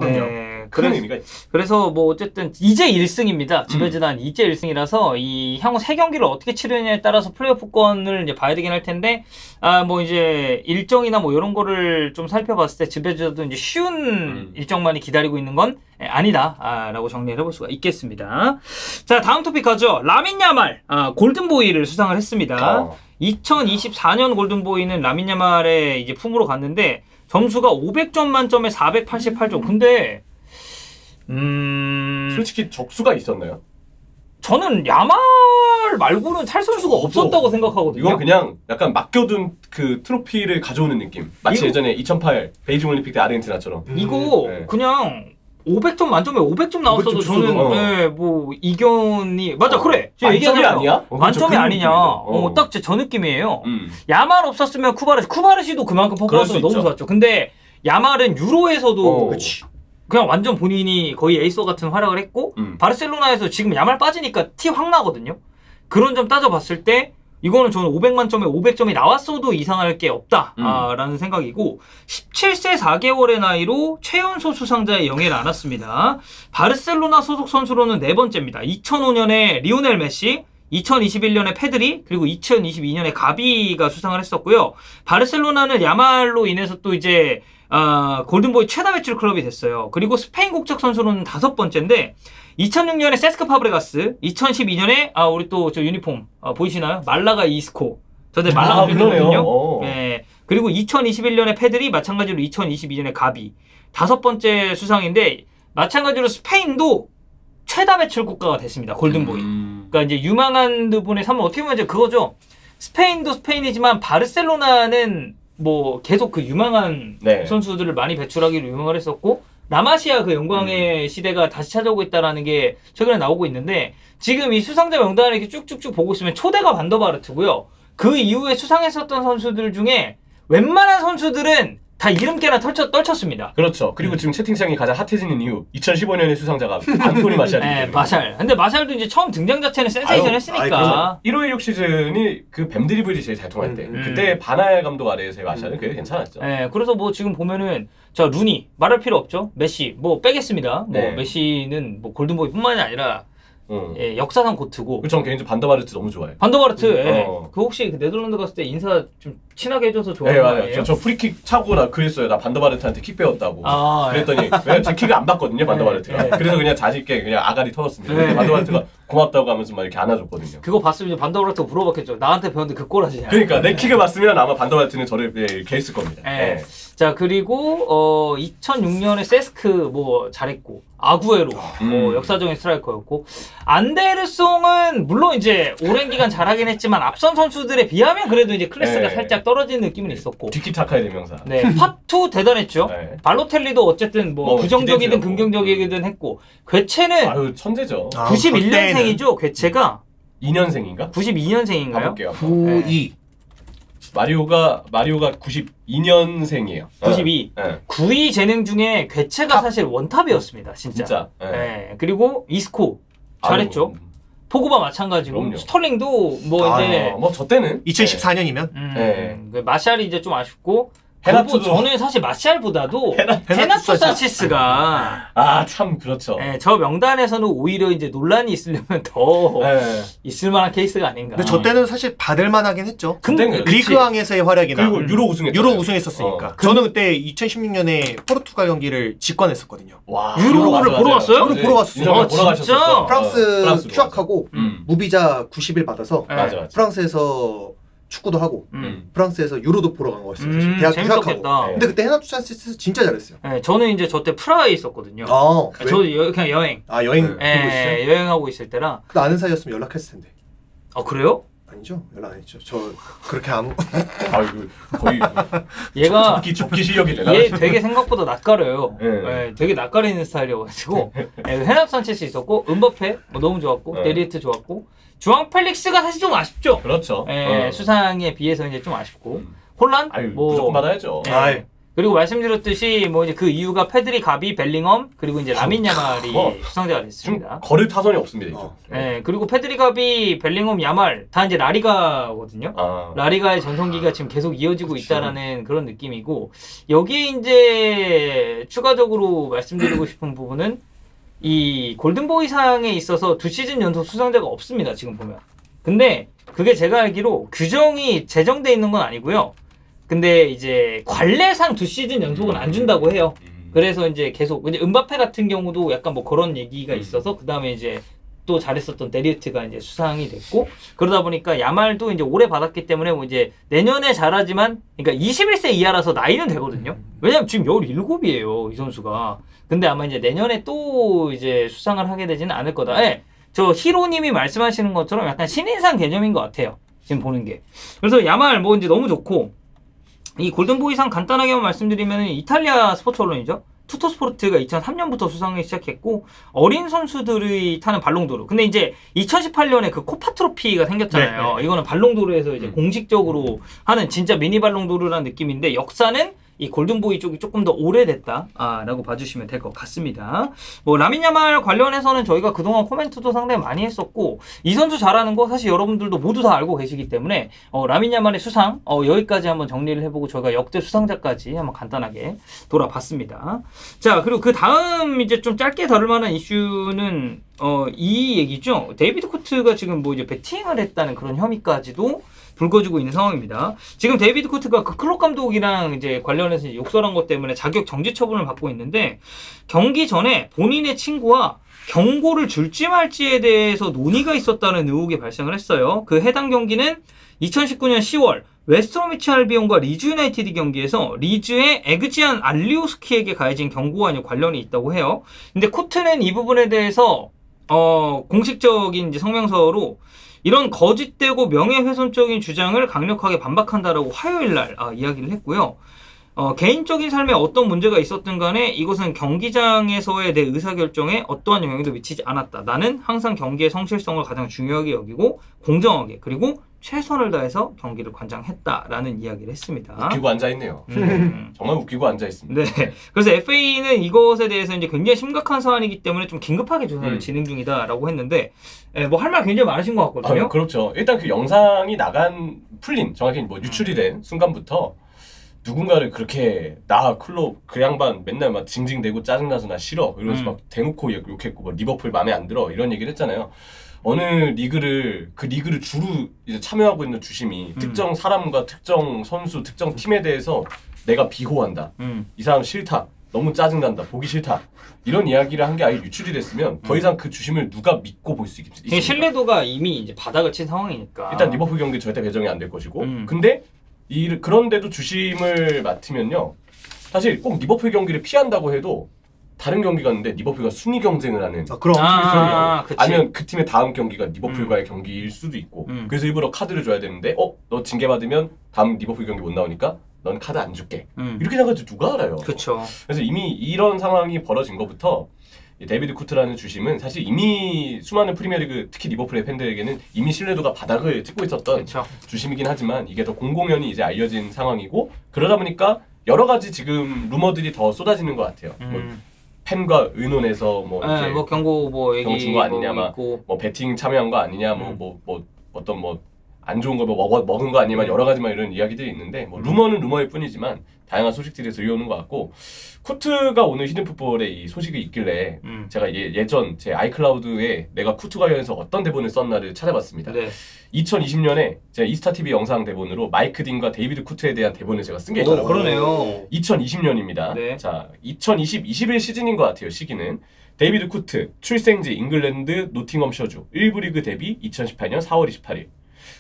Speaker 2: 그런 의미가 있죠.
Speaker 1: 그래서 뭐 어쨌든 이제 1승입니다. 즈베즈단 이제 1승이라서 이 향후 3경기를 어떻게 치르느냐에 따라서 플레이오프권을 이제 봐야 되긴 할 텐데 뭐 이제 일정이나 뭐 이런 거를 좀 살펴봤을 때 즈베즈도 이제 쉬운 일정만이 기다리고 있는 건 아니다 라고 정리를 해볼 수가 있겠습니다. 자, 다음 토픽 가죠. 라민 야말 골든보이를 수상을 했습니다. 2024년 골든보이는 라민 야말의 이제 품으로 갔는데 점수가 500점 만점에 488점. 근데
Speaker 2: 솔직히 적수가 있었나요?
Speaker 1: 저는 야말 말고는 탈 선수가 없었다고 생각하거든요.
Speaker 2: 이건 그냥 약간 맡겨둔 그 트로피를 가져오는 느낌. 마치 예전에 2008 베이징 올림픽 때 아르헨티나처럼.
Speaker 1: 이거 그냥 500점 만점에 500점 나왔어도
Speaker 2: 500점
Speaker 1: 저는 뭐 이견이 맞아 그래.
Speaker 2: 만점이 아니야?
Speaker 1: 만점이 아니냐. 딱 저 느낌이에요. 야말 없었으면 쿠바르시도 그만큼 퍼포먼스가 너무 좋았죠. 근데 야말은 유로에서도 그냥 완전 본인이 거의 에이서 같은 활약을 했고 바르셀로나에서 지금 야말 빠지니까 티 확 나거든요. 그런 점 따져봤을 때 이거는 저는 500만점에 500점이 나왔어도 이상할 게 없다라는 생각이고 17세 4개월의 나이로 최연소 수상자의 영예를 안았습니다. 바르셀로나 소속 선수로는 4번째입니다. 2005년에 리오넬 메시, 2021년에 페드리, 그리고 2022년에 가비가 수상을 했었고요. 바르셀로나는 야말로 인해서 또 이제 골든보이 최다 매출 클럽이 됐어요. 그리고 스페인 국적 선수로는 5번째인데 2006년에 세스크 파브레가스, 2012년에 우리 또 저 유니폼 보이시나요? 말라가 이스코. 저들 말라가 팬이거든요. 네. 그리고 2021년에 페드리, 마찬가지로 2022년에 가비. 5번째 수상인데 마찬가지로 스페인도 최다 매출 국가가 됐습니다. 골든보이. 그러니까 이제 유망한 분의 삶은 어떻게 보면 이제 그거죠. 스페인도 스페인이지만 바르셀로나는 뭐 계속 그 유망한 선수들을 많이 배출하기로 유명을 했었고 라마시아 그 영광의 시대가 다시 찾아오고 있다는 게 최근에 나오고 있는데 지금 이 수상자 명단을 이렇게 쭉쭉쭉 보고 있으면 초대가 반더바르트고요. 그 이후에 수상했었던 선수들 중에 웬만한 선수들은 다 이름깨나 떨쳤습니다.
Speaker 2: 그렇죠. 그리고 지금 채팅창이 가장 핫해지는 이유 2015년의 수상자가 안토니 마샬이기 때문에.
Speaker 1: 마샬. 근데 마샬도 이제 처음 등장 자체는 센세이션 했으니까.
Speaker 2: 1516 시즌이 그 뱀 드리블이 제일 잘 통할 때. 그때 바날 감독 아래에서의 마샬은 되게 괜찮았죠.
Speaker 1: 그래서 뭐 지금 보면은 자 루니 말할 필요 없죠. 메시 뭐 빼겠습니다. 뭐 메시는 뭐 골든보이뿐만이 아니라 역사상 고트고.
Speaker 2: 전 개인적으로 반더바르트 너무 좋아해요.
Speaker 1: 반더바르트. 그 혹시 그 네덜란드 갔을 때 인사 좀 친하게 해줘서
Speaker 2: 네,
Speaker 1: 좋아하는 거
Speaker 2: 맞아요.
Speaker 1: 아니에요?
Speaker 2: 저 프리킥 차고 나 그랬어요. 나 반더바르트한테 킥 배웠다고.
Speaker 1: 아,
Speaker 2: 그랬더니 왜냐면 제 킥을 안 받거든요, 반더바르트가.
Speaker 1: 네.
Speaker 2: 그래서 그냥 자식께 그냥 아가리 터졌습니다.
Speaker 1: 네.
Speaker 2: 반더바르트가 고맙다고 하면서 막 이렇게 안아줬거든요.
Speaker 1: 그거 봤으면 이제 반더브라트가 물어봤겠죠. 나한테 배웠는데 그 꼴 하시냐.
Speaker 2: 그러니까 내 킥을 봤으면 아마 반더바르트는 저를 이렇게 했을 겁니다.
Speaker 1: 네.
Speaker 2: 네.
Speaker 1: 자, 그리고 2006년에 세스크 뭐 잘했고, 아구에로 뭐 역사적인 스트라이커였고, 안데르송은 물론 이제 오랜 기간 잘하긴 했지만 앞선 선수들에 비하면 그래도 이제 클래스가
Speaker 2: 네.
Speaker 1: 살짝 떨어지는 느낌은 있었고.
Speaker 2: 디키타카의 대명사.
Speaker 1: 네, 파2 대단했죠.
Speaker 2: 네.
Speaker 1: 발로텔리도 어쨌든 뭐 부정적이든
Speaker 2: 기대주였고.
Speaker 1: 긍정적이든 했고, 괴체는
Speaker 2: 아유 천재죠.
Speaker 1: 91년생이죠. 괴체가
Speaker 2: 2년생인가?
Speaker 1: 92년생인가요?
Speaker 2: 가볼게요.
Speaker 3: 92.
Speaker 2: 마리오가 92년생이에요.
Speaker 1: 92.
Speaker 2: 네.
Speaker 1: 9위 재능 중에 괴체가 사실 원탑이었습니다. 진짜.
Speaker 2: 진짜. 네.
Speaker 1: 네. 그리고 이스코 잘했죠. 포그바 마찬가지로.
Speaker 2: 그럼요.
Speaker 1: 스털링도 뭐 이제
Speaker 2: 뭐저 때는
Speaker 3: 2014년이면
Speaker 2: 네.
Speaker 1: 그 마샬이 이제 좀 아쉽고.
Speaker 2: 헤나투도-
Speaker 1: 저는 사실 마샬보다도
Speaker 3: 헤나투
Speaker 1: 헤나투 산체스가
Speaker 2: 참 그렇죠.
Speaker 1: 네, 저 명단에서는 오히려 이제 논란이 있으려면 더
Speaker 2: 네.
Speaker 1: 있을 만한 케이스가 아닌가.
Speaker 3: 근데 저 때는 사실 받을 만하긴 했죠.
Speaker 1: 근데
Speaker 2: 그때는
Speaker 3: 리그왕에서의 활약이나
Speaker 2: 그리고 유로 우승했죠.
Speaker 3: 유로 우승했었으니까. 저는 그때 2016년에 포르투갈 경기를 직관했었거든요.
Speaker 2: 와,
Speaker 1: 유로를
Speaker 2: 맞아,
Speaker 1: 보러
Speaker 2: 맞아요.
Speaker 1: 갔어요?
Speaker 3: 유로 보러 갔었어요.
Speaker 2: 인정을
Speaker 1: 아,
Speaker 2: 보러 가셨었어.
Speaker 1: 진짜?
Speaker 3: 프랑스
Speaker 2: 보러
Speaker 3: 휴학하고 무비자 90일 받아서
Speaker 1: 네.
Speaker 2: 맞아.
Speaker 3: 프랑스에서 축구도 하고 프랑스에서 유로도 보러 간 거였어요. 사실. 대학 휴학하고.
Speaker 1: 재밌었겠다.
Speaker 3: 근데 그때 헤나투 산체스 진짜 잘했어요.
Speaker 1: 네, 저는 이제 저 때 프라하에 있었거든요.
Speaker 3: 왜?
Speaker 1: 저 그냥 여행.
Speaker 3: 여행 보고
Speaker 1: 예,
Speaker 3: 있어요?
Speaker 1: 여행하고 있을 때라.
Speaker 3: 그 아는 사이였으면 연락했을 텐데.
Speaker 1: 아, 그래요?
Speaker 3: 아니죠? 연락 안 했죠. 저 그렇게 아무
Speaker 2: 아이고 거의
Speaker 1: 얘가
Speaker 2: 접기 실력이
Speaker 1: 얘
Speaker 2: 대단하시고.
Speaker 1: 되게 생각보다 낯가려요.
Speaker 2: 네.
Speaker 1: 예, 되게 낯가리는 스타일이어가지고 헤나투 산체스 있었고 은바페 뭐 너무 좋았고
Speaker 2: 네.
Speaker 1: 데리에트 좋았고 주앙 펠릭스가 사실 좀 아쉽죠.
Speaker 2: 그렇죠.
Speaker 1: 예, 수상에 비해서 이제 좀 아쉽고 홀란
Speaker 2: 아유
Speaker 1: 뭐
Speaker 2: 무조건 받아야죠.
Speaker 1: 예.
Speaker 3: 아이.
Speaker 1: 그리고 말씀드렸듯이 뭐 이제 그 이유가 페드리, 가비, 벨링엄 그리고 이제 라민 야말이
Speaker 2: 뭐,
Speaker 1: 수상자가
Speaker 2: 지금
Speaker 1: 됐습니다.
Speaker 2: 거를 타선이 없습니다. 이쪽.
Speaker 1: 예, 그리고 페드리, 가비, 벨링엄, 야말 다 이제 라리가거든요. 라리가의 전성기가 지금 계속 이어지고
Speaker 2: 그쵸.
Speaker 1: 있다라는 그런 느낌이고 여기에 이제 추가적으로 말씀드리고 싶은 부분은 이 골든보이상에 있어서 2시즌 연속 수상자가 없습니다. 지금 보면. 근데 그게 제가 알기로 규정이 제정돼 있는 건 아니고요. 근데 이제 관례상 2시즌 연속은 안 준다고 해요. 그래서 이제 계속 이제 은바페 같은 경우도 약간 뭐 그런 얘기가 있어서 그 다음에 이제 또 잘했었던 데리에트가 이제 수상이 됐고 그러다 보니까 야말도 이제 올해 받았기 때문에 뭐 이제 내년에 잘하지만 그러니까 21세 이하라서 나이는 되거든요. 왜냐면 지금 17이에요 이 선수가. 근데 아마 이제 내년에 또 이제 수상을 하게 되지는 않을 거다. 예, 저 히로님이 말씀하시는 것처럼 약간 신인상 개념인 것 같아요. 지금 보는 게. 그래서 야말 뭐 이제 너무 좋고 이 골든보이상 간단하게만 말씀드리면 이탈리아 스포츠 언론이죠. 투토스포르트가 2003년부터 수상을 시작했고 어린 선수들이 타는 발롱도르. 근데 이제 2018년에 그 코파 트로피가 생겼잖아요.
Speaker 3: 네.
Speaker 1: 이거는 발롱도르에서 이제 공식적으로 하는 진짜 미니 발롱도르라는 느낌인데 역사는 이 골든보이 쪽이 조금 더 오래됐다라고 봐주시면 될 것 같습니다. 뭐 라민 야말 관련해서는 저희가 그동안 코멘트도 상당히 많이 했었고 이 선수 잘하는 거 사실 여러분들도 모두 다 알고 계시기 때문에 라민 야말의 수상 여기까지 한번 정리를 해보고 저희가 역대 수상자까지 한번 간단하게 돌아봤습니다. 자, 그리고 그 다음 이제 좀 짧게 다룰 만한 이슈는 이 얘기죠. 데이비드 코트가 지금 뭐 이제 배팅을 했다는 그런 혐의까지도 불거지고 있는 상황입니다. 지금 데이비드 코트가 그 클럽 감독이랑 이제 관련해서 이제 욕설한 것 때문에 자격 정지 처분을 받고 있는데 경기 전에 본인의 친구와 경고를 줄지 말지에 대해서 논의가 있었다는 의혹이 발생을 했어요. 그 해당 경기는 2019년 10월 웨스트로미치 알비온과 리즈 유나이티드 경기에서 리즈의 에그지안 알리오스키에게 가해진 경고와 관련이 있다고 해요. 근데 코트는 이 부분에 대해서 공식적인 이제 성명서로 이런 거짓되고 명예훼손적인 주장을 강력하게 반박한다라고 화요일 날 이야기를 했고요. 개인적인 삶에 어떤 문제가 있었든 간에 이것은 경기장에서의 내 의사결정에 어떠한 영향도 미치지 않았다. 나는 항상 경기의 성실성을 가장 중요하게 여기고 공정하게 그리고 최선을 다해서 경기를 관장했다라는 이야기를 했습니다.
Speaker 2: 웃기고 앉아있네요. 정말 웃기고 앉아있습니다.
Speaker 1: 네. 그래서 FA는 이것에 대해서 이제 굉장히 심각한 사안이기 때문에 좀 긴급하게 조사를 진행 중이다라고 했는데, 뭐 할 말 굉장히 많으신 것 같거든요.
Speaker 2: 그렇죠. 일단 그 영상이 풀린, 정확히 뭐 유출이 된 순간부터 누군가를 그렇게 나 클럽 그 양반 맨날 막 징징대고 짜증나서 나 싫어. 이러면서 막 대놓고 욕했고 뭐 리버풀 마음에 안 들어 이런 얘기를 했잖아요. 어느 리그를 그 리그를 주로 이제 참여하고 있는 주심이 특정 사람과 특정 선수, 특정 팀에 대해서 내가 비호한다. 이 사람 싫다. 너무 짜증난다. 보기 싫다. 이런 이야기를 한 게 아예 유출이 됐으면 더 이상 그 주심을 누가 믿고 볼 수 있습니까?
Speaker 1: 신뢰도가 이미 이제 바닥을 친 상황이니까.
Speaker 2: 일단 리버풀 경기 절대 배정이 안 될 것이고, 근데 그런데도 주심을 맡으면요, 사실 꼭 리버풀 경기를 피한다고 해도 다른 경기가 있는데 리버풀과 순위 경쟁을 하는
Speaker 3: 그럼
Speaker 2: 아니면 그 팀의 다음 경기가 리버풀과의 경기일 수도 있고 그래서 일부러 카드를 줘야 되는데 너 징계받으면 다음 리버풀 경기 못 나오니까 넌 카드 안 줄게 이렇게 생각하지 누가 알아요.
Speaker 1: 그쵸.
Speaker 2: 그래서 이미 이런 상황이 벌어진 것부터 데이비드 쿠트라는 주심은 사실 이미 수많은 프리미어리그 특히 리버풀의 팬들에게는 이미 신뢰도가 바닥을 찍고 있었던
Speaker 1: 그쵸.
Speaker 2: 주심이긴 하지만 이게 더 공공연히 이제 알려진 상황이고 그러다 보니까 여러 가지 지금 루머들이 더 쏟아지는 것 같아요. 뭐 팬과 의논해서 뭐
Speaker 1: 네, 뭐 경고 뭐 얘기
Speaker 2: 준 거 아니냐,
Speaker 1: 뭐
Speaker 2: 배팅 참여한 거 아니냐, 뭐 어떤 뭐 안 좋은 거 뭐 먹은 거 아니면 여러 가지 막 이런 이야기들이 있는데 뭐 루머는 루머일 뿐이지만 다양한 소식들이 들려오는 것 같고 쿠트가 오늘 히든풋볼에 이 소식이 있길래 제가 예전 제 아이클라우드에 내가 쿠트 관련해서 어떤 대본을 썼나를 찾아봤습니다.
Speaker 1: 네.
Speaker 2: 2020년에 제가 이스타TV 영상 대본으로 마이크 딘과 데이비드 쿠트에 대한 대본을 제가 쓴 게 있더라고요.
Speaker 1: 그러네요.
Speaker 2: 2020년입니다.
Speaker 1: 네.
Speaker 2: 자, 2020-21 시즌인 것 같아요. 시기는. 데이비드 쿠트, 출생지 잉글랜드 노팅엄셔주 1부 리그 데뷔 2018년 4월 28일.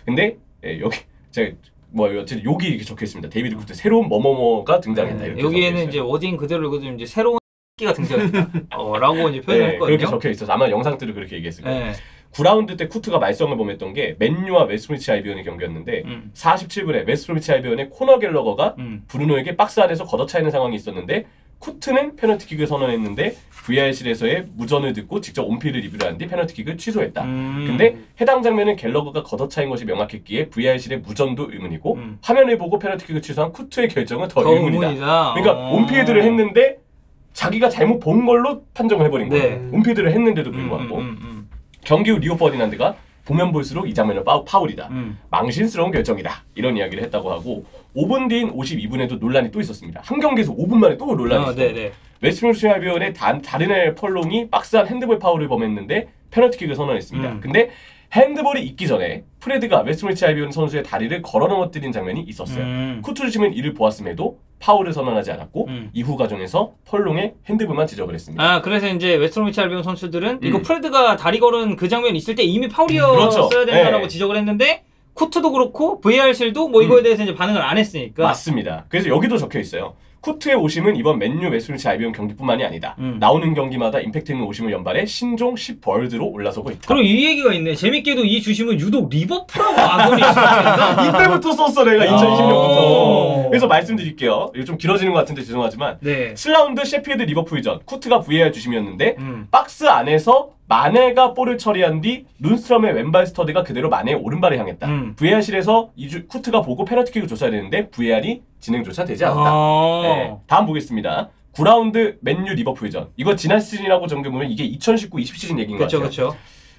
Speaker 2: 근데 여기 제가 어쨌든 여기 이렇게 적혀 있습니다. 데이비드 쿠트 새로운 뭐뭐뭐가 등장했다. 이렇게
Speaker 1: 여기에는 이제 워딩 그대로 읽어주면 이제 새로운 끼가 등장했다. 라고 이제 표현했거든요.
Speaker 2: 그렇게 적혀 있어서 아마 영상들을 그렇게 얘기했을 거예요.
Speaker 1: 네.
Speaker 2: 9라운드 때 쿠트가 말썽을 범했던 게 맨유와 웨스트브리치 알비온의 경기였는데 47분에 웨스트브리치 알비온의 코너 갤러거가 브루노에게 박스 안에서 걷어차이는 상황이 있었는데 쿠트는 페널티킥을 선언했는데 VAR실에서의 무전을 듣고 직접 온필을 리뷰를 한 뒤 페널티킥을 취소했다. 근데 해당 장면은 갤러거가 걷어차인 것이 명확했기에 VAR실의 무전도 의문이고 화면을 보고 페널티킥을 취소한 쿠트의 결정은 더 의문이다. 그러니까 온필드를 했는데 자기가 잘못 본 걸로 판정을 해버린 거예요. 온필드를 했는데도 불구하고 경기 후 리오 퍼디난드가 보면 볼수록 이 장면은 파울이다. 망신스러운 결정이다. 이런 이야기를 했다고 하고 5분 뒤인 52분에도 논란이 또 있었습니다. 한 경기에서 5분 만에 또 논란이 있었어요. 웨스트브리치 알비온의 다르넬 펄롱이 박스 안 핸드볼 파울을 범했는데 페널티킥을 선언했습니다. 근데 핸드볼이 있기 전에 프레드가 웨스트브리치 알비온 선수의 다리를 걸어 넘어뜨린 장면이 있었어요. 쿠트 주심은 이를 보았음에도 파울을 선언하지 않았고 이후 과정에서 펄롱의 핸드볼만 지적을 했습니다.
Speaker 1: 그래서 이제 웨스트브리치 알비온 선수들은 이거 프레드가 다리 걸은 그 장면 있을 때 이미 파울이었어야 된다라고 지적을 했는데 쿠트도 그렇고 VAR실도 뭐 이거에 대해서 이제 반응을 안 했으니까.
Speaker 2: 맞습니다. 그래서 여기도 적혀 있어요. 쿠트의 오심은 이번 맨유 웨스트브리치 알비온 경기뿐만이 아니다. 나오는 경기마다 임팩트 있는 오심을 연발해 신종 10벌드로 올라서고 있다.
Speaker 1: 그럼 이 얘기가 있네. 재밌게도 이 주심은 유독 리버풀하고 악연이 있었다.
Speaker 2: 이때부터 썼어 내가 2020년부터. 그래서 말씀드릴게요. 이거 좀 길어지는 것 같은데 죄송하지만 7라운드 셰필드 리버풀전 쿠트가 VAR 주심이었는데 박스 안에서 마네가 볼을 처리한 뒤 룬스트럼의 왼발 스터드가 그대로 마네의 오른발을 향했다. VAR실에서 쿠트가 보고 페널티킥을 줬어야 되는데 VAR이 진행조차 되지 않았다. 다음 보겠습니다. 9라운드 맨유 리버풀전. 이거 지난 시즌이라고 정리해보면 이게 2019-20 시즌 얘기인 것 같아요.
Speaker 1: 그쵸.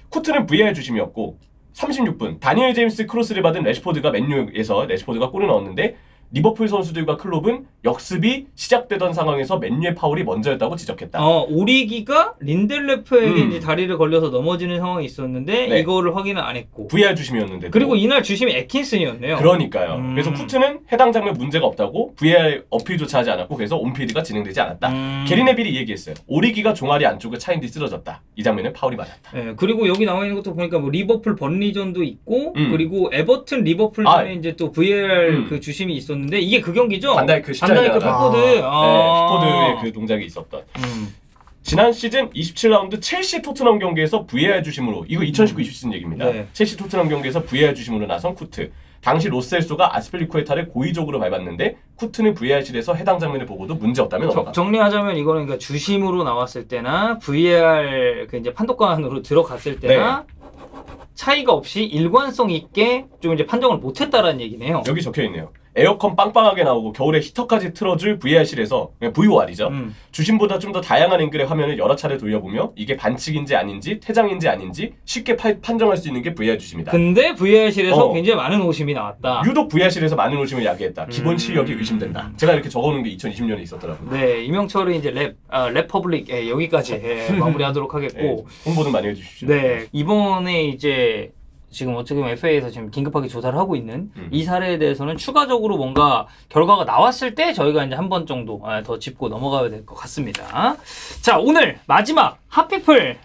Speaker 2: 쿠트는 VAR 주심이었고 36분 다니엘 제임스 크로스를 받은 레시포드가 맨유에서 레시포드가 골을 넣었는데 리버풀 선수들과 클롭은 역습이 시작되던 상황에서 맨유의 파울이 먼저였다고 지적했다.
Speaker 1: 오리기가 린델레프에게 이제 다리를 걸려서 넘어지는 상황이 있었는데 이거를 확인을 안 했고
Speaker 2: VAR 주심이었는데
Speaker 1: 그리고 이날 주심이 애킨슨이었네요.
Speaker 2: 그러니까요. 그래서 쿠트는 해당 장면 문제가 없다고 VAR 어필조차 하지 않았고 그래서 온필드가 진행되지 않았다. 게리 네빌이 얘기했어요. 오리기가 종아리 안쪽을 차인 뒤 쓰러졌다. 이 장면은 파울이 맞았다.
Speaker 1: 그리고 여기 나와 있는 것도 보니까 뭐 리버풀 번리전도 있고 그리고 에버튼 리버풀전에 이제 또 VAR 그 주심이 있었는데 이게 그 경기죠?
Speaker 2: 반다이크
Speaker 1: 픽포드.
Speaker 2: 픽포드의 그 동작이 있었던. 지난 시즌 27라운드 첼시 토트넘 경기에서 VAR 주심으로 이거 2019-20 시즌 얘기입니다. 첼시 토트넘 경기에서 VAR 주심으로 나선 쿠트. 당시 로셀소가 아스필리쿠에타를 고의적으로 밟았는데 쿠트는 VAR실에서 해당 장면을 보고도 문제없다며 넘어가.
Speaker 1: 정리하자면 이거는 그러니까 주심으로 나왔을 때나 VAR 그 이제 판독관으로 들어갔을 때나 차이가 없이 일관성 있게 좀 이제 판정을 못했다라는 얘기네요.
Speaker 2: 여기 적혀 있네요. 에어컨 빵빵하게 나오고 겨울에 히터까지 틀어줄 VR실에서 VOR이죠. 주심보다 좀 더 다양한 앵글의 화면을 여러 차례 돌려보며 이게 반칙인지 아닌지 퇴장인지 아닌지 쉽게 판정할 수 있는 게 VR 주심이다.
Speaker 1: 근데 VR실에서 굉장히 많은 오심이 나왔다.
Speaker 2: 유독 VR실에서 많은 오심을 야기했다. 기본 실력이 의심된다. 제가 이렇게 적어놓은 게 2020년에 있었더라고요.
Speaker 1: 네, 이명철은 이제 랩퍼블릭 여기까지 마무리하도록 하겠고
Speaker 2: 홍보는 많이 해주십시오.
Speaker 1: 네, 이번에 이제 지금 어떻게 보면 FA에서 지금 긴급하게 조사를 하고 있는 이 사례에 대해서는 추가적으로 뭔가 결과가 나왔을 때 저희가 이제 한 번 정도 더 짚고 넘어가야 될 것 같습니다. 자, 오늘 마지막 핫피플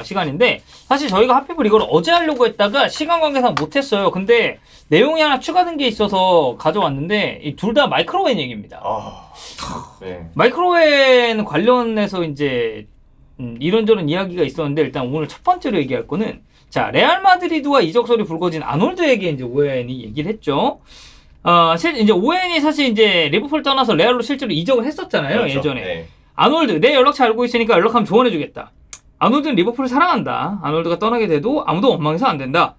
Speaker 1: 시간인데 사실 저희가 핫피플 이걸 어제 하려고 했다가 시간 관계상 못했어요. 근데 내용이 하나 추가된 게 있어서 가져왔는데 이 둘 다 마이크로웨인 얘기입니다.
Speaker 2: 네.
Speaker 1: 마이크로웨인 관련해서 이제 이런저런 이야기가 있었는데 일단 오늘 첫 번째로 얘기할 거는 자, 레알 마드리드와 이적설이 불거진 아놀드에게 이제 오웬이 얘기를 했죠. 이제 오웬이 사실 이제 리버풀 떠나서 레알로 실제로 이적을 했었잖아요. 그렇죠. 예전에. 네. 아놀드, 내 연락처 알고 있으니까 연락하면 조언해주겠다. 아놀드는 리버풀을 사랑한다. 아놀드가 떠나게 돼도 아무도 원망해서 안 된다.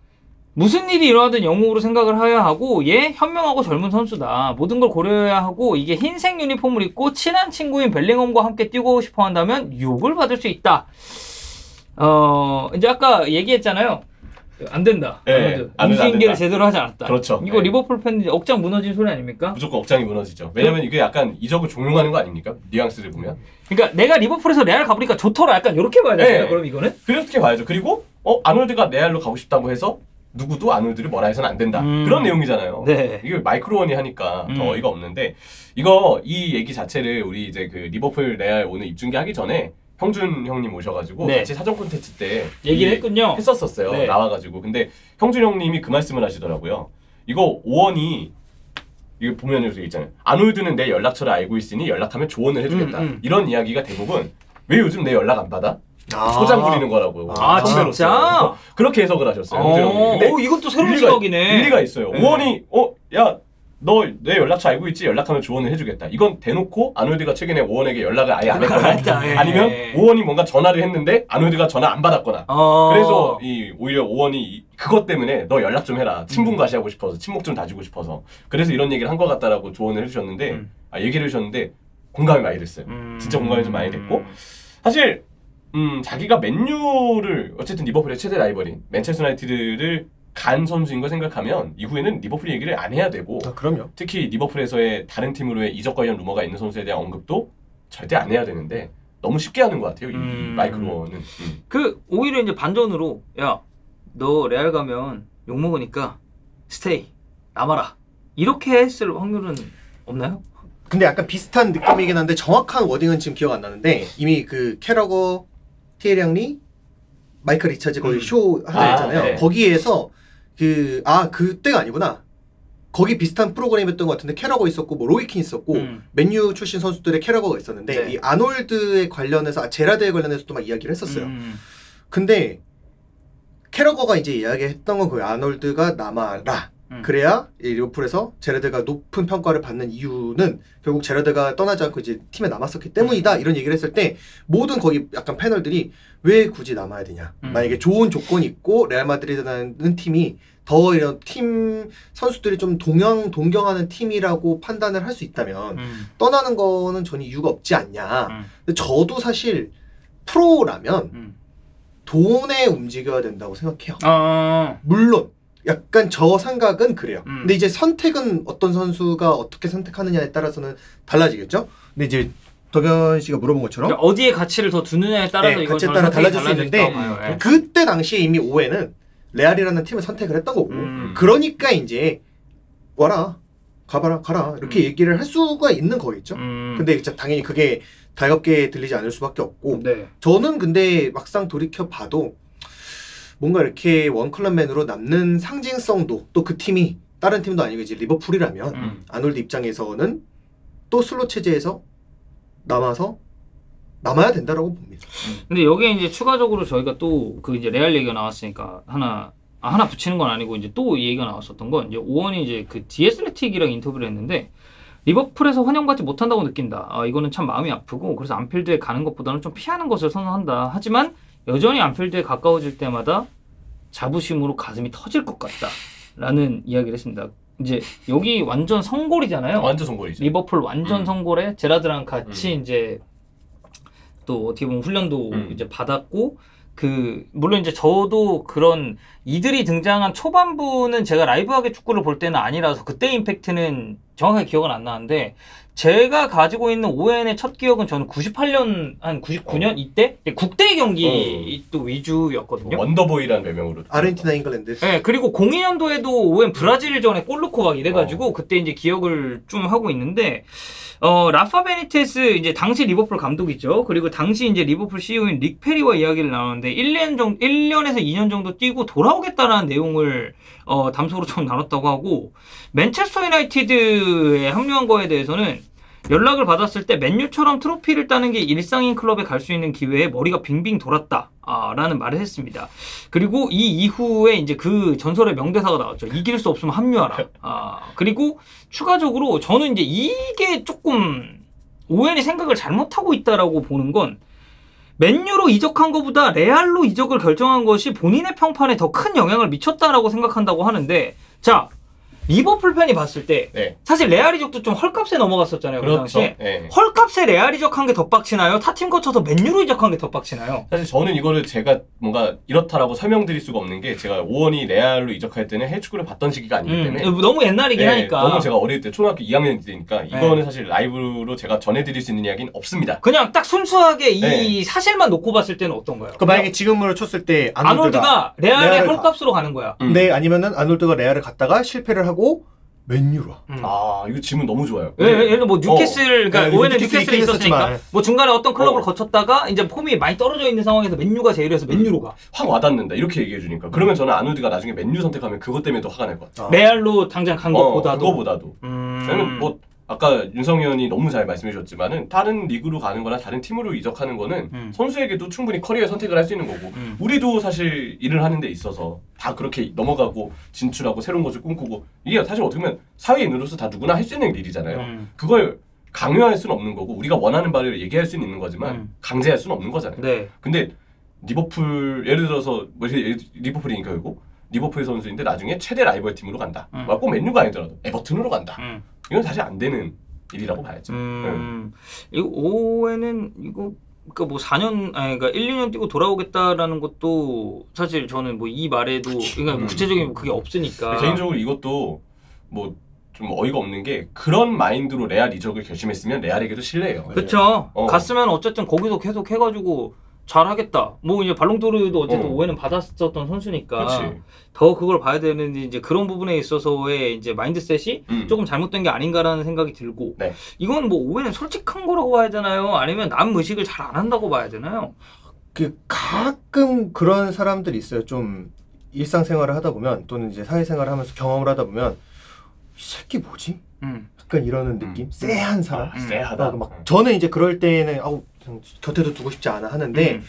Speaker 1: 무슨 일이 일어나든 영웅으로 생각을 해야 하고 얘 현명하고 젊은 선수다. 모든 걸 고려해야 하고 이게 흰색 유니폼을 입고 친한 친구인 벨링엄과 함께 뛰고 싶어 한다면 유혹을 받을 수 있다. 이제 아까 얘기했잖아요. 안 된다.
Speaker 2: 네,
Speaker 1: 인수인계를 제대로 하지 않았다.
Speaker 2: 그렇죠.
Speaker 1: 이거 리버풀 팬들 억장 무너진 소리 아닙니까?
Speaker 2: 무조건 억장이 무너지죠. 왜냐면 이게 약간 이적을 종용하는 거 아닙니까? 뉘앙스를 보면.
Speaker 1: 그러니까 내가 리버풀에서 레알 가보니까 좋더라. 약간 이렇게 봐야 되나요? 그럼 이거는?
Speaker 2: 그렇게 봐야죠. 그리고 아놀드가 레알로 가고 싶다고 해서 누구도 아놀드를 뭐라 해서는 안 된다. 그런 내용이잖아요. 네. 이게 마이크로원이 하니까 더 어이가 없는데 이 얘기 자체를 우리 이제 그 리버풀 레알 오늘 입중계 하기 전에 형준 형님 오셔가지고 같이 사전 콘텐츠 때
Speaker 1: 얘기를 했군요.
Speaker 2: 했었어요. 네. 나와가지고. 근데 형준 형님이 그 말씀을 하시더라고요. 이거 오원이 이거 보면 여기 있잖아요. 아놀드는 내 연락처를 알고 있으니 연락하면 조언을 해주겠다. 이런 이야기가 대부분 왜 요즘 내 연락 안 받아? 소장 부리는 거라고요.
Speaker 1: 진짜?
Speaker 2: 그렇게 해석을 하셨어요. 형준 형님. 근데
Speaker 1: 이것도 새로운 시각이네.
Speaker 2: 일리가 있어요. 오원이 야 너 내 연락처 알고 있지? 연락하면 조언을 해주겠다. 이건 대놓고 아놀드가 최근에 오원에게 연락을 아예 안 했거나 아니면 오원이 뭔가 전화를 했는데 아놀드가 전화 안 받았거나 그래서 오히려 오원이 그것 때문에 너 연락 좀 해라. 친분 과시하고 싶어서 친목 좀 다지고 싶어서 그래서 이런 얘기를 한 것 같다라고 조언을 해주셨는데 얘기를 해주셨는데 공감이 많이 됐어요. 진짜 공감이 좀 많이 됐고 사실 자기가 맨유를 어쨌든 리버풀의 최대 라이벌인 맨체스터 유나이티드를 간 선수인 거 생각하면 이후에는 리버풀 얘기를 안 해야 되고
Speaker 3: 그럼요.
Speaker 2: 특히 리버풀에서의 다른 팀으로의 이적 관련 루머가 있는 선수에 대한 언급도 절대 안 해야 되는데 너무 쉽게 하는 것 같아요. 이 마이크로는.
Speaker 1: 오히려 이제 반전으로 야, 너 레알 가면 욕먹으니까 스테이, 남아라. 이렇게 했을 확률은 없나요?
Speaker 3: 근데 약간 비슷한 느낌이긴 한데 정확한 워딩은 지금 기억 안 나는데 이미 그 캐러거, 티에리 앙리, 마이클 리처즈 거의 쇼 하나 있잖아요. 네. 거기에서 그때가 아니구나. 거기 비슷한 프로그램이었던 것 같은데 캐러거 있었고 뭐 로이킨 있었고 맨유 출신 선수들의 캐러거가 있었는데 이 아놀드에 관련해서 제라드에 관련해서도 막 이야기를 했었어요. 근데 캐러거가 이제 이야기했던 건 그 아놀드가 남아라. 그래야 리버풀에서 제라드가 높은 평가를 받는 이유는 결국 제라드가 떠나지 않고 이제 팀에 남았었기 때문이다. 이런 얘기를 했을 때 모든 거기 약간 패널들이 왜 굳이 남아야 되냐. 만약에 좋은 조건이 있고 레알 마드리드라는 팀이 더 이런 팀 선수들이 좀 동경하는 팀이라고 판단을 할 수 있다면 떠나는 거는 전혀 이유가 없지 않냐. 근데 저도 사실 프로라면 돈에 움직여야 된다고 생각해요. 물론 약간 저 생각은 그래요. 근데 이제 선택은 어떤 선수가 어떻게 선택하느냐에 따라서는 달라지겠죠. 근데 이제 덕현 씨가 물어본 것처럼
Speaker 1: 그러니까 어디에 가치를 더 두느냐에 따라서 이건
Speaker 3: 가치에 따라 달라질 수 있는데 그때 당시에 이미 오웬은 레알이라는 팀을 선택을 했던 거고 그러니까 이제 와라 가라 이렇게 얘기를 할 수가 있는 거겠죠. 근데 진짜 당연히 그게 달갑게 들리지 않을 수밖에 없고 저는 근데 막상 돌이켜 봐도 뭔가 이렇게 원클럽맨으로 남는 상징성도 또 그 팀이 다른 팀도 아니고 이제 리버풀이라면 아놀드 입장에서는 또 슬롯 체제에서 남아야 된다라고 봅니다.
Speaker 1: 근데 여기에 이제 추가적으로 저희가 또 그 이제 레알 얘기가 나왔으니까 하나 붙이는 건 아니고 이제 또 얘기가 나왔었던 건 이제 오원이 이제 그 디애슬레틱이랑 인터뷰를 했는데 리버풀에서 환영받지 못한다고 느낀다. 이거는 참 마음이 아프고 그래서 안필드에 가는 것보다는 좀 피하는 것을 선호한다. 하지만 여전히 안필드에 가까워질 때마다 자부심으로 가슴이 터질 것 같다. 라는 이야기를 했습니다. 이제 여기 완전 성골이잖아요.
Speaker 2: 완전 성골이죠.
Speaker 1: 리버풀 완전 성골에 제라드랑 같이 이제 또 어떻게 보면 훈련도 이제 받았고 물론 이제 저도 그런 이들이 등장한 초반부는 제가 라이브하게 축구를 볼 때는 아니라서 그때 임팩트는 정확하게 기억은 안 나는데 제가 가지고 있는 오웬의 첫 기억은 저는 98년 한 99년 이때 국대 경기 또 위주였거든요.
Speaker 2: 원더보이라는 매명으로.
Speaker 3: 아르헨티나 잉글랜드.
Speaker 1: 네, 그리고 02년도에도 오웬 브라질전에 골 넣고 막 이래가지고 그때 이제 기억을 좀 하고 있는데 라파 베니테스 이제 당시 리버풀 감독이죠. 그리고 당시 이제 리버풀 CEO인 릭 페리와 이야기를 나눴는데 1년에서 2년 정도 뛰고 돌아오겠다라는 내용을 담소로 좀 나눴다고 하고 맨체스터 유나이티드에 합류한 거에 대해서는 연락을 받았을 때 맨유처럼 트로피를 따는 게 일상인 클럽에 갈 수 있는 기회에 머리가 빙빙 돌았다. 라는 말을 했습니다. 그리고 이 이후에 이제 그 전설의 명대사가 나왔죠. 이길 수 없으면 합류하라. 그리고 추가적으로 저는 이제 이게 조금 오웬이 생각을 잘못하고 있다라고 보는 건 맨유로 이적한 것보다 레알로 이적을 결정한 것이 본인의 평판에 더 큰 영향을 미쳤다라고 생각한다고 하는데 자 리버풀 팬이 봤을 때
Speaker 2: 네.
Speaker 1: 사실 레알 이적도 좀 헐값에 넘어갔었잖아요.
Speaker 2: 그렇죠.
Speaker 1: 그 당시에.
Speaker 2: 네.
Speaker 1: 헐값에 레알 이적한 게 더 빡치나요? 타팀 거쳐서 맨유로 이적한 게 더 빡치나요?
Speaker 2: 사실 저는 이거를 제가 뭔가 이렇다라고 설명드릴 수가 없는 게 제가 오원이 레알로 이적할 때는 해외 축구를 봤던 시기가 아니기 때문에
Speaker 1: 너무 옛날이긴 하니까.
Speaker 2: 너무 제가 어릴 때 초등학교 2학년 때니까 이거는 사실 라이브로 제가 전해드릴 수 있는 이야기는 없습니다.
Speaker 1: 그냥 딱 순수하게 이 사실만 놓고 봤을 때는 어떤가요?
Speaker 3: 그 만약에 지금으로 쳤을 때
Speaker 1: 아놀드가 레알의 헐값으로 가는 거야.
Speaker 3: 네, 아니면은 아놀드가 레알을 갔다가 실패를 하고 맨유로.
Speaker 2: 이거 질문 너무 좋아요.
Speaker 1: 예를 들어 뭐 뉴캐슬, 그러니까 오웬은 뉴캐슬에 있었으니까
Speaker 3: 있었지만.
Speaker 1: 뭐 중간에 어떤 클럽을 거쳤다가 이제 폼이 많이 떨어져 있는 상황에서 맨유가 제일해서 맨유로 가.
Speaker 2: 확 와닿는다 이렇게 얘기해 주니까 그러면 저는 아놀드가 나중에 맨유 선택하면 그것 때문에 더 화가 날 것 같아요.
Speaker 1: 레알로 당장 간 것보다도.
Speaker 2: 그거보다도. 왜냐면 뭐 아까 윤성희 의원이 너무 잘 말씀해 주셨지만은 다른 리그로 가는 거나 다른 팀으로 이적하는 거는 선수에게도 충분히 커리어 선택을 할 수 있는 거고 우리도 사실 일을 하는 데 있어서 다 그렇게 넘어가고 진출하고 새로운 것을 꿈꾸고 이게 사실 어떻게 보면 사회인으로서 다 누구나 할 수 있는 일이잖아요. 그걸 강요할 수는 없는 거고 우리가 원하는 바를 얘기할 수는 있는 거지만 강제할 수는 없는 거잖아요.
Speaker 1: 네.
Speaker 2: 근데 리버풀 예를 들어서 뭐 리버풀이니까 결국 리버풀 선수인데 나중에 최대 라이벌 팀으로 간다. 꼭 맨유가 아니더라도 에버튼으로 간다. 이건 사실 안 되는 일이라고 봐야죠.
Speaker 1: 이거 오웬은 이거 그러니까 뭐 4년 그러니까 1, 2년 뛰고 돌아오겠다라는 것도 사실 저는 뭐 이 말에도 그러니까 구체적인 그게 없으니까
Speaker 2: 개인적으로 이것도 뭐 좀 어이가 없는 게 그런 마인드로 레알 이적을 결심했으면 레알에게도 실례예요.
Speaker 1: 그렇죠. 갔으면 어쨌든 거기서 계속 해가지고 잘하겠다. 뭐 이제 발롱도르도 어쨌든 오해는 받았었던 선수니까
Speaker 2: 그치.
Speaker 1: 더 그걸 봐야 되는데 이제 그런 부분에 있어서의 이제 마인드셋이 조금 잘못된 게 아닌가라는 생각이 들고
Speaker 2: 네.
Speaker 1: 이건 뭐 오해는 솔직한 거라고 봐야 되나요? 아니면 남 의식을 잘 안 한다고 봐야 되나요?
Speaker 3: 가끔 그런 사람들이 있어요. 좀 일상생활을 하다 보면 또는 이제 사회생활을 하면서 경험을 하다 보면 이 새끼 뭐지? 약간 이러는 느낌? 쎄한 사람?
Speaker 2: 쎄하다.
Speaker 3: 막 저는 이제 그럴 때는 그냥 곁에도 두고 싶지 않아 하는데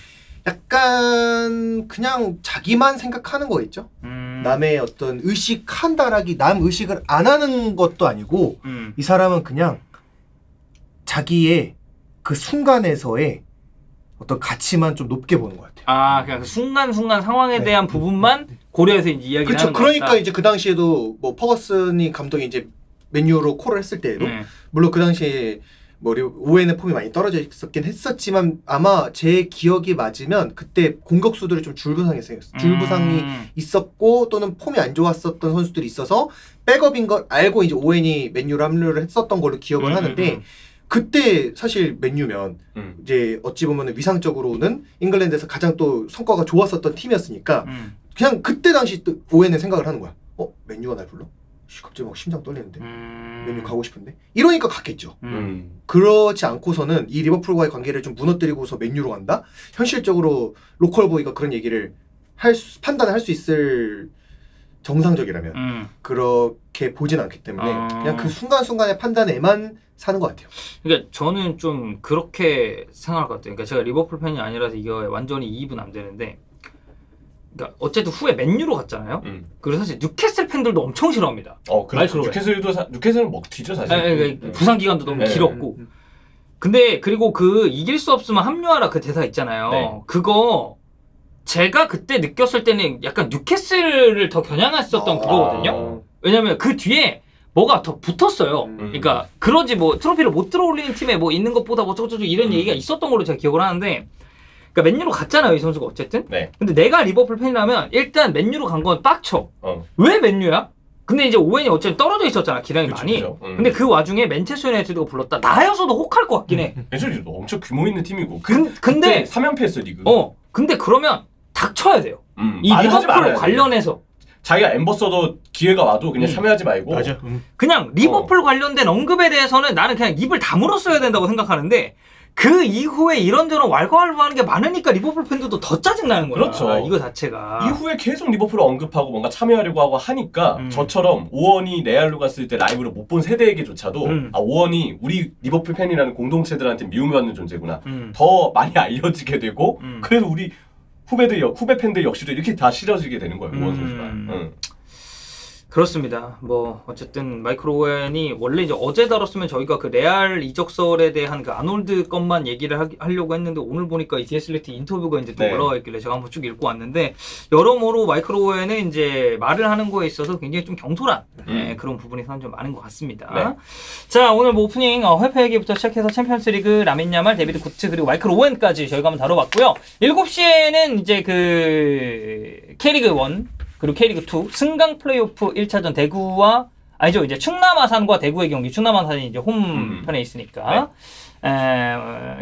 Speaker 3: 약간 그냥 자기만 생각하는 거 있죠? 남의 어떤 의식한다라기 남 의식을 안 하는 것도 아니고 이 사람은 그냥 자기의 그 순간에서의 어떤 가치만 좀 높게 보는 것 같아요.
Speaker 1: 그냥 그 순간순간 상황에 대한 부분만 고려해서 이제 이야기를 하는 거다.
Speaker 3: 그러니까 이제 그 당시에도 뭐 퍼거슨이 감독이 이제 맨유로 콜을 했을 때에도 물론 그 당시에 뭐 오웬의 폼이 많이 떨어져 있었긴 했었지만 아마 제 기억이 맞으면 그때 공격수들이 좀 줄부상이 있었고 또는 폼이 안 좋았었던 선수들이 있어서 백업인 걸 알고 이제 오웬이 맨유로 합류를 했었던 걸로 기억을 하는데 그때 사실 맨유면 이제 어찌 보면 위상적으로는 잉글랜드에서 가장 또 성과가 좋았었던 팀이었으니까 그냥 그때 당시 또 오웬은 생각을 하는 거야. 맨유가 날 불러? 갑자기 막 심장 떨리는데 맨유 가고 싶은데 이러니까 갔겠죠. 그렇지 않고서는 이 리버풀과의 관계를 좀 무너뜨리고서 맨유로 간다? 현실적으로 로컬보이가 그런 얘기를 판단을 할 수 있을 정상적이라면 그렇게 보진 않기 때문에 그냥 그 순간순간의 판단에만 사는 것 같아요.
Speaker 1: 그러니까 저는 좀 그렇게 생각할 것 같아요. 그러니까 제가 리버풀 팬이 아니라서 이거 완전히 이입은 안 되는데 그러니까 어쨌든 후에 맨유로 갔잖아요. 그리고 사실 뉴캐슬 팬들도 엄청 싫어합니다.
Speaker 2: 그렇죠. 뉴캐슬은 먹튀죠 사실.
Speaker 1: 부상 기간도 너무 길었고. 근데 그리고 그 이길 수 없으면 합류하라 그 대사 있잖아요. 네. 그거 제가 그때 느꼈을 때는 약간 뉴캐슬을 더 겨냥했었던 그거거든요. 왜냐면 그 뒤에 뭐가 더 붙었어요. 그러니까 그러지 뭐 트로피를 못 들어올리는 팀에 뭐 있는 것보다 뭐 저거 이런 얘기가 있었던 걸로 제가 기억을 하는데, 그러니까 맨유로 갔잖아요 이 선수가 어쨌든.
Speaker 2: 네.
Speaker 1: 근데 내가 리버풀 팬이라면 일단 맨유로 간 건 빡쳐. 왜 맨유야? 근데 이제 오웬이 어쨌든 떨어져 있었잖아 기량이
Speaker 2: 그쵸,
Speaker 1: 많이.
Speaker 2: 그쵸.
Speaker 1: 근데 그 와중에 맨체스터 유나이티드가 불렀다. 나여서도 혹할 것 같긴 해.
Speaker 2: 맨체스터 엄청 규모 있는 팀이고.
Speaker 1: 근데
Speaker 2: 3연패했어 리그.
Speaker 1: 근데 그러면 닥쳐야 돼요. 이
Speaker 2: 말을 하지
Speaker 1: 리버풀
Speaker 2: 말아야
Speaker 1: 관련해서.
Speaker 2: 자기가 엠버서더 기회가 와도 그냥 참여하지 말고.
Speaker 3: 맞아.
Speaker 1: 그냥 리버풀 관련된 언급에 대해서는 나는 그냥 입을 다물었어야 된다고 생각하는데, 그 이후에 이런저런 왈가왈부하는 게 많으니까 리버풀 팬들도 더 짜증나는 거야.
Speaker 2: 그렇죠.
Speaker 1: 이거 자체가.
Speaker 2: 이후에 계속 리버풀을 언급하고 뭔가 참여하려고 하고 하니까 저처럼 오원이 레알로 갔을 때 라이브로 못 본 세대에게조차도 아 오원이 우리 리버풀 팬이라는 공동체들한테 미움받는 존재구나. 더 많이 알려지게 되고 그래서 우리 후배 팬들 역시도 이렇게 다 싫어지게 되는 거예요. 오원 선수가.
Speaker 1: 그렇습니다. 뭐 어쨌든 마이클 오웬이 원래 이제 어제 다뤘으면 저희가 그 레알 이적설에 대한 그 아놀드 것만 얘기를 하려고 했는데, 오늘 보니까 이 디에슬레티 인터뷰가 이제 또
Speaker 2: 네.
Speaker 1: 올라와 있길래 제가 한번 쭉 읽고 왔는데, 여러모로 마이클 오웬은 이제 말을 하는 거에 있어서 굉장히 좀 경솔한 그런 부분이 좀 많은 것 같습니다.
Speaker 2: 네.
Speaker 1: 자, 오늘 뭐 오프닝 회파 얘기부터 시작해서 챔피언스리그, 라민 야말, 데비드 구트, 그리고 마이클 오웬까지 저희가 한번 다뤄봤고요. 7시에는 이제 그 K리그 1 그리고 K리그 2 승강 플레이오프 1차전 대구와 아니죠, 이제 충남 아산과 대구의 경기. 충남 아산이 이제 홈편에 있으니까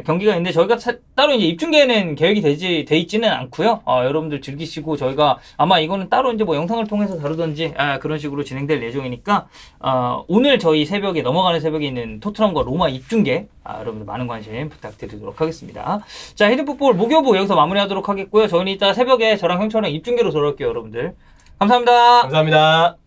Speaker 1: 경기가 있는데, 저희가 따로 이제 입중계는 계획이 돼 있지는 않고요. 여러분들 즐기시고, 저희가 아마 이거는 따로 이제 뭐 영상을 통해서 다루든지 그런 식으로 진행될 예정이니까, 오늘 저희 새벽에 넘어가는 새벽에 있는 토트넘과 로마 입중계 여러분들 많은 관심 부탁드리도록 하겠습니다. 자, 헤드풋볼 목요부 여기서 마무리하도록 하겠고요. 저희는 이따 새벽에 저랑 형철이랑 입중계로 돌아올게요, 여러분들. 감사합니다.
Speaker 2: 감사합니다.